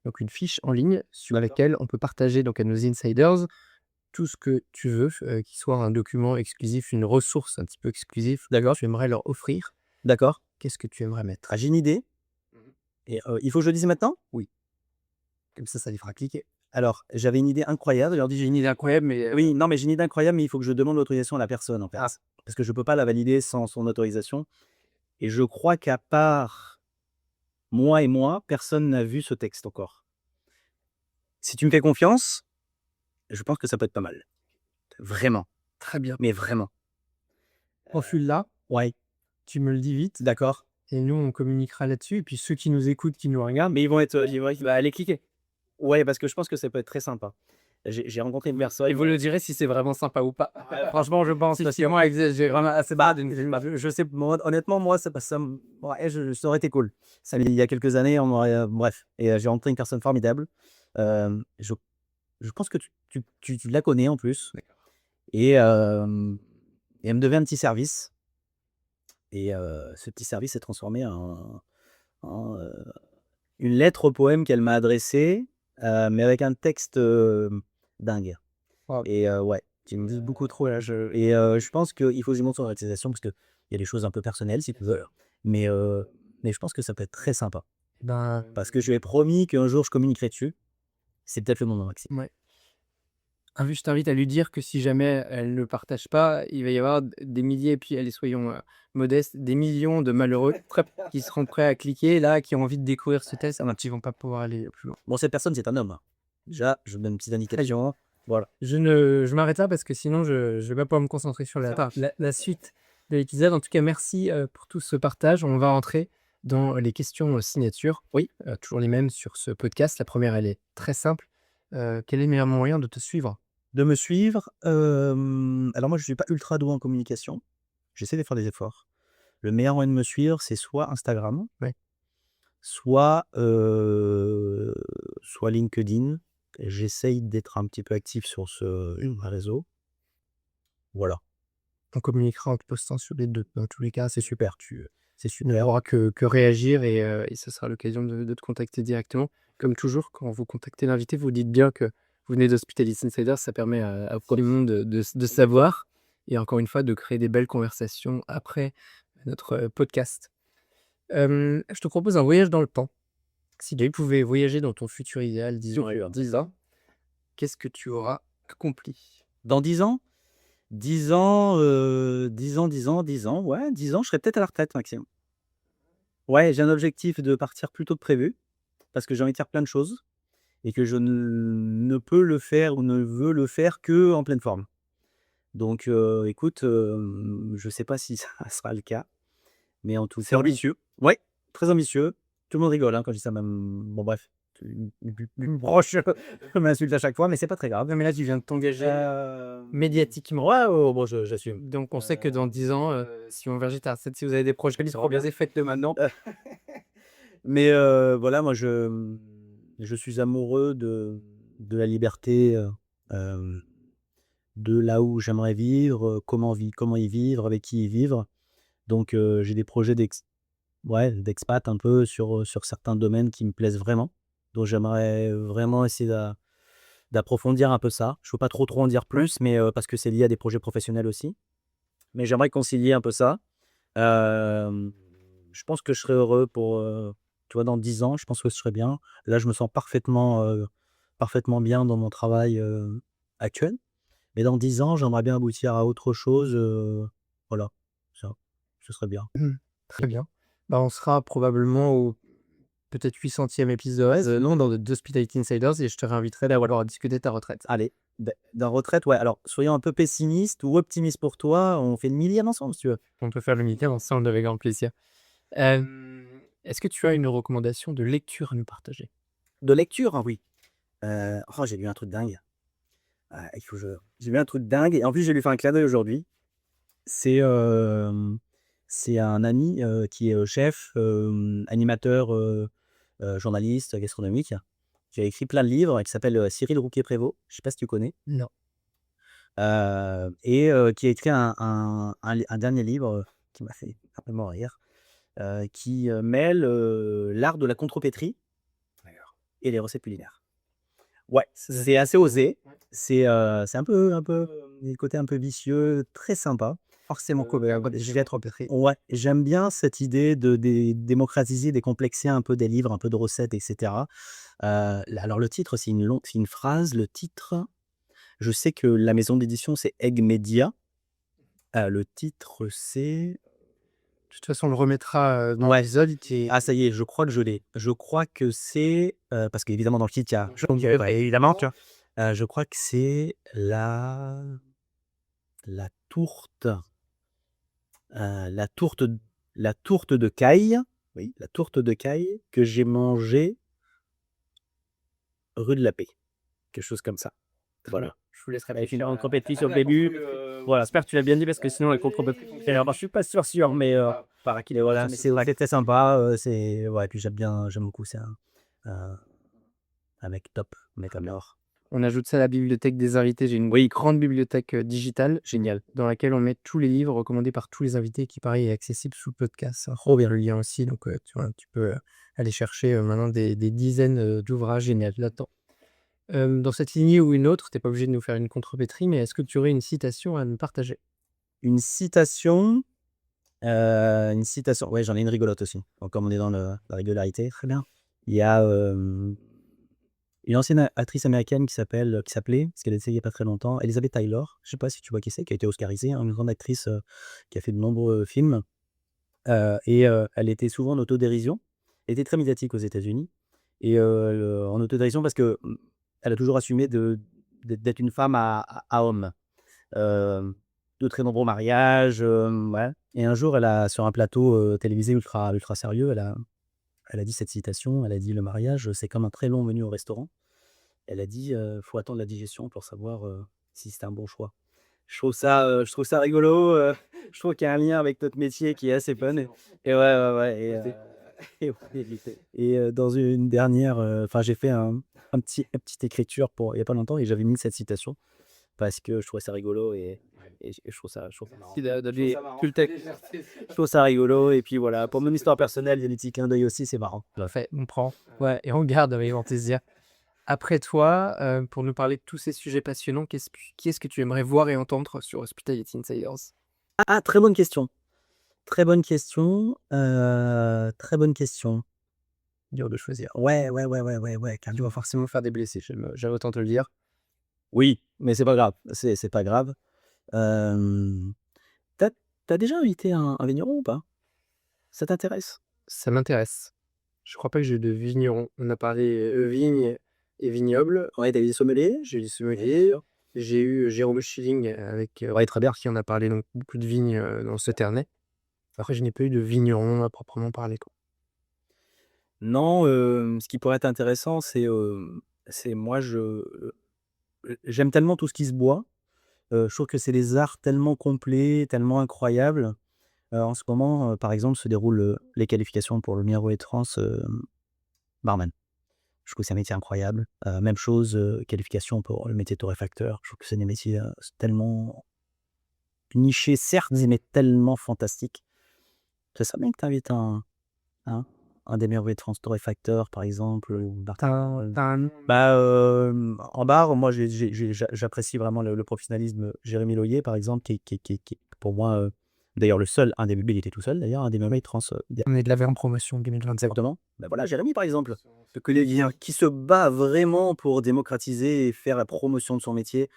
donc une fiche en ligne sur D'accord. laquelle on peut partager donc à nos insiders tout ce que tu veux, qui soit un document exclusif, une ressource un petit peu exclusive que D'accord. tu aimerais leur offrir. D'accord. Qu'est-ce que tu aimerais mettre? Ah, j'ai une idée Mmh. et il faut que je le dise maintenant? Oui. Comme ça les fera cliquer. Alors, j'avais une idée incroyable, je leur dis: «J'ai une idée Incroyable, mais oui, non, mais j'ai une idée incroyable, mais il faut que je demande l'autorisation à la personne, en fait. ah, Parce que je peux pas la valider sans son autorisation et je crois qu'à part moi, personne n'a vu ce texte encore. Si tu me fais confiance, je pense que ça peut être pas mal. Vraiment, très bien. mais vraiment. Profile-là, Ouais, tu me le dis vite d'accord. et nous, on communiquera là-dessus et puis ceux qui nous écoutent, qui nous regardent, Mais allez cliquer. ouais, parce que je pense que ça peut être très sympa. J'ai rencontré une personne. Et vous le direz si c'est vraiment sympa ou pas. Franchement, je pense, Si, parce si, que moi, j'ai vraiment assez bah, marre d'une je sais, moi, honnêtement, moi, ouais, ça aurait été cool. Il y a quelques années, on aurait, bref. Et j'ai rencontré une personne formidable. Euh, je, je pense que tu la connais en plus. D'accord. Et elle me devait un petit service. Et ce petit service s'est transformé en, une lettre poème qu'elle m'a adressée, mais avec un texte dingue. Waouh, Et ouais. tu me dis beaucoup trop là, Et je pense qu'il faut que je monte sur la réalisation parce qu'il y a des choses un peu personnelles si tu veux. Mais, mais je pense que ça peut être très sympa. ben, Parce que je lui ai promis qu'un jour je communiquerai dessus. C'est peut-être le moment, Maxime. ouais. Je t'invite à lui dire que si jamais elle ne partage pas, il va y avoir des milliers, et puis allez, soyons modestes, des millions de malheureux qui seront prêts à cliquer, là, qui ont envie de découvrir ce test, qui vont pas pouvoir aller plus loin. Bon, cette personne, c'est un homme. Déjà, je donne une petite indication. Voilà. Je m'arrête là parce que sinon je vais pas pouvoir me concentrer sur la suite de l'épisode. En tout cas, merci pour tout ce partage. On va rentrer dans les questions signature. Oui. Toujours les mêmes sur ce podcast. La première, elle est très simple. Quel est le meilleur moyen de te suivre? De me suivre, alors moi je suis pas ultra doué en communication. J'essaie de faire des efforts. Le meilleur moyen de me suivre, c'est soit Instagram, Ouais. soit, soit LinkedIn. J'essaye d'être un petit peu actif sur ce réseau. Voilà, On communiquera en te postant sur les deux. Dans tous les cas, c'est super, c'est il n'y super. aura que réagir et ce sera l'occasion de te contacter directement. Comme toujours, quand vous contactez l'invité, vous dites bien que vous venez d'Hospitality Insiders. Ça permet à tout le monde de savoir et encore une fois de créer des belles conversations après notre podcast. Je te propose un voyage dans le temps. Si tu pouvais voyager dans ton futur idéal, disons Futur. 10 ans, qu'est-ce que tu auras accompli? Dans 10 ans? 10 ans, 10 ans, 10 ans, 10 ans, ouais, 10 ans, je serai peut-être à la retraite, Maxime. Ouais, j'ai un objectif de partir plus tôt que prévu, parce que j'ai envie de faire plein de choses et que je ne peux le faire ou ne veux le faire qu'en pleine forme. Donc écoute, je sais pas si ça sera le cas, mais en tout C'est cas ambitieux. ouais, très ambitieux. Tout le monde rigole, hein, quand je dis ça même bon bref, une proche m'insulte à chaque fois, mais c'est pas très grave. Non, mais là, tu viens de t'engager médiatiquement. Ouais, ouais, bon j'assume. Donc, on sait que dans 10 ans, si on vergit à 7, si vous avez des projets qui seront bien, faites-le maintenant. Mais voilà, moi je suis amoureux de la liberté, hem, de là où j'aimerais vivre, comment y vivre, avec qui y vivre. Donc j'ai des projets d'expat un peu sur certains domaines qui me plaisent vraiment. Donc j'aimerais vraiment essayer d'approfondir un peu ça. Je ne peux pas trop en dire plus, mais parce que c'est lié à des projets professionnels aussi. Mais j'aimerais concilier un peu ça. Hem, je pense que je serais heureux pour, tu vois, dans 10 ans, je pense que ce serait bien. Là, je me sens parfaitement bien dans mon travail, actuel. Mais dans 10 ans, j'aimerais bien aboutir à autre chose, voilà, ça, ce serait bien. Mmh. Très bien. Bah, on sera probablement au peut-être 800e épisode, non, dans The Hospitality Insiders et je te réinviterai d'avoir à discuter de ta retraite. Allez, dans retraite, ouais, alors soyons un peu pessimistes ou optimistes pour toi, on fait le millième ensemble si tu veux. On peut faire le militaire ensemble avec grand plaisir. Est-ce que tu as une recommandation de lecture à nous partager? De lecture, hein, oui. Oh, j'ai lu un truc dingue. Il faut que j'ai lu un truc dingue et en plus, j'ai lui fait un clin d'œil aujourd'hui. C'est, c'est un ami, qui est, chef, animateur, journaliste gastronomique, qui a écrit plein de livres et qui s'appelle, Cyril Rouquet-Prévôt. Je sais pas si tu connais? Non. Et qui a écrit un dernier livre, qui m'a fait vraiment rire, qui, mêle, l'art de la contrepétrie et les recettes culinaires. Ouais, c'est assez osé, c'est un peu, le côté un peu vicieux, très sympa. Forcément je vais être repéré. Ouais, j'aime bien cette idée de démocratiser, décomplexer un peu des livres, un peu de recettes et cetera. Alors le titre, c'est une phrase, le titre, je sais que la maison d'édition, c'est Egg Media. Le titre, c'est De toute façon, on le remettra, dans ouais, l'épisode et ah ça y est, je crois que je l'ai. Je crois que c'est, parce qu'évidemment dans le titre, il y a évidemment, tu vois? Je crois que c'est la tourte, la tourte la tourte de caille, oui, la tourte de caille que j'ai mangée rue de la Paix, quelque chose comme ça. Voilà. je vous laisserai Avec une réfléchir contrepétrie sur le début. Voilà, j'espère que tu l'as bien dit parce que sinon la contrepétrie alors je suis pas sûr, mais paraît qu'il est voilà, c'est vrai, c'est très sympa, c'est ouais, puis j'aime beaucoup, c'est un mec top, un mec en or. On ajoute ça à la bibliothèque des invités. J'ai une Oui. grande bibliothèque, digitale Génial. dans laquelle on met tous les livres recommandés par tous les invités qui, pareil, est accessible sous podcast. Trop bien le lien aussi, donc tu vois, tu peux, aller chercher, maintenant des dizaines, d'ouvrages géniaux là-dedans. Dans cette lignée ou une autre, tu es pas obligé de nous faire une contrepétrie, mais est-ce que tu aurais une citation à nous partager? Une citation, ouais, j'en ai une rigolote aussi. Donc comme on est dans la régularité, très bien. Il y a, une ancienne actrice américaine qui s'appelait, parce qu'elle est décédée il y a pas très longtemps, Elizabeth Taylor. Je sais pas si tu vois qui c'est, qui a été oscarisée, hein, une grande actrice, qui a fait de nombreux films, et elle était souvent en autodérision. Elle était très médiatique aux États-Unis et en autodérision parce que, elle a toujours assumé d'être une femme à homme. De très nombreux mariages, ouais. Et un jour, sur un plateau télévisé ultra sérieux, elle a dit cette citation. Elle a dit: «Le mariage, c'est comme un très long menu au restaurant». Elle a dit: «Faut attendre la digestion pour savoir si c'était un bon choix». Je trouve ça rigolo. Je trouve qu'il y a un lien avec notre métier qui est assez fun. Et ouais, ouais, ouais. Et, ouais, dans une dernière, enfin, j'ai fait une petite écriture il y a pas longtemps, et j'avais mis cette citation parce que je trouvais ça rigolo, et je trouve ça marrant. Je trouve ça rigolo, et puis voilà, pour mon histoire personnelle, il y a des petits clins d'œil aussi, c'est marrant. Parfait, on prend. Ouais, et on garde avec grand plaisir. Après toi, pour nous parler de tous ces sujets passionnants, qui est-ce que tu aimerais voir et entendre sur Hospitality Insiders? Ah, très bonne question. Très bonne question. Très bonne question. Dur de choisir. Ouais, ouais, ouais, ouais, ouais, ouais, Tu carrément. vas forcément faire des blessés, j'aime autant te le dire. Oui, mais c'est pas grave. C'est pas grave. Hem, tu as déjà invité un vigneron ou pas? Ça t'intéresse? Ça m'intéresse. Je crois pas que j'ai eu de vigneron. On a parlé, vigne et vignoble. Ouais, tu as eu des sommeliers? J'ai eu des Ouais, bien sommeliers. sûr. J'ai eu Jérôme Schilling avec, Ouais, très bien. qui en a parlé donc beaucoup de vignes, dans ce Ternay. Après, je n'ai pas eu de vigneron à proprement parler, quoi. Non, ce qui pourrait être intéressant, c'est moi, j'aime tellement tout ce qui se boit. Je trouve que c'est des arts tellement complets, tellement incroyables. En ce moment, par exemple, se déroulent, les qualifications pour le Miro et Trans, barman. Je trouve que c'est un métier incroyable. Même chose, qualification pour le métier de torréfacteur. Je trouve que c'est des métiers, tellement nichés, certes, mais tellement fantastiques. Ce serait bien que tu invites un un des meilleurs trans torréfacteurs, par exemple, ou Tu as bartender. un tu as un nom? Bah, en bar, moi, j'apprécie vraiment le professionnalisme de Jérémy Loyer, par exemple, qui est pour moi, d'ailleurs le seul, un des il était tout seul d'ailleurs, un des merveilles trans, On est de la Verne Promotion 2023. exactement. Bah, voilà, Jérémy, par exemple, le collégien qui se bat vraiment pour démocratiser et faire la promotion de son métier.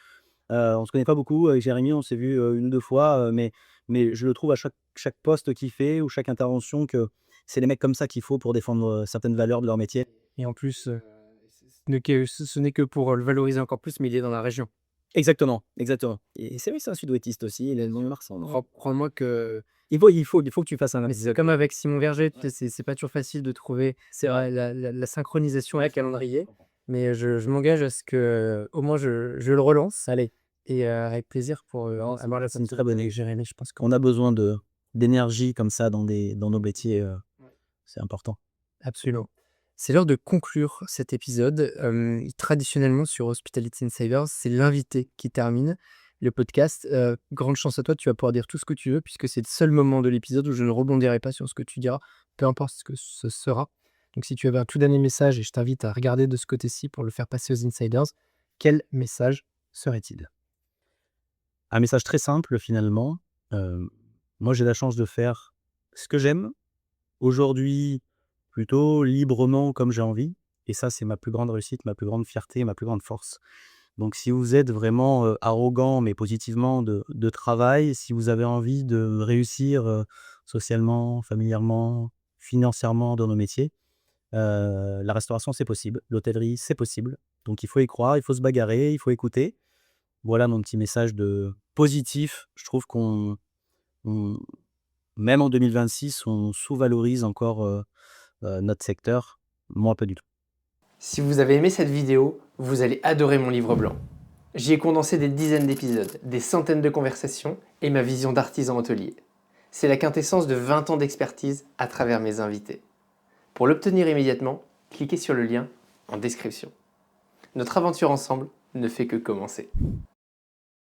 On se connaît pas beaucoup avec Jérémy, on s'est vu, 1 ou 2 fois, mais je le trouve à chaque poste qu'il fait ou chaque intervention que c'est des mecs comme ça qu'il faut pour défendre, certaines valeurs de leur métier. Et en plus, ce n'est que pour, le valoriser encore plus, mais il est dans la région. Exactement, exactement, et c'est vrai, c'est un sud-ouestiste aussi, il est de Mont-de-Marsan, non? Crois-moi que Il faut que tu fasses un mais c'est épisode. comme avec Simon Verger, tu sais, c'est pas toujours facile de trouver, c'est vrai, la synchronisation et le calendrier, mais je m'engage à ce que, au moins je le relance Allez, et avec plaisir pour, non, avoir la c'est une personne très bonne avec idée. Jérémy, je pense qu'on On a besoin d'énergie comme ça dans nos métiers, c'est important. absolument. C'est l'heure de conclure cet épisode. Traditionnellement sur Hospitality Insiders, c'est l'invité qui termine le podcast. Grande chance à toi, tu vas pouvoir dire tout ce que tu veux puisque c'est le seul moment de l'épisode où je ne rebondirai pas sur ce que tu diras, peu importe ce que ce sera. Donc si tu avais un tout dernier message et je t'invite à regarder de ce côté-ci pour le faire passer aux insiders, quel message serait-il? Un message très simple finalement, moi j'ai la chance de faire ce que j'aime, aujourd'hui, plutôt librement comme j'ai envie, et ça c'est ma plus grande réussite, ma plus grande fierté, ma plus grande force. Donc si vous êtes vraiment, arrogant mais positivement de travail, si vous avez envie de réussir, socialement, familièrement, financièrement dans nos métiers, la restauration c'est possible, l'hôtellerie c'est possible. Donc il faut y croire, il faut se bagarrer, il faut écouter. Voilà mon petit message de positif. Je trouve on même en 2026, on sous-valorise encore, notre secteur. Moi, pas du tout. Si vous avez aimé cette vidéo, vous allez adorer mon livre blanc. J'y ai condensé des dizaines d'épisodes, des centaines de conversations et ma vision d'artisan hôtelier. C'est la quintessence de 20 ans d'expertise à travers mes invités. Pour l'obtenir immédiatement, cliquez sur le lien en description. Notre aventure ensemble ne fait que commencer.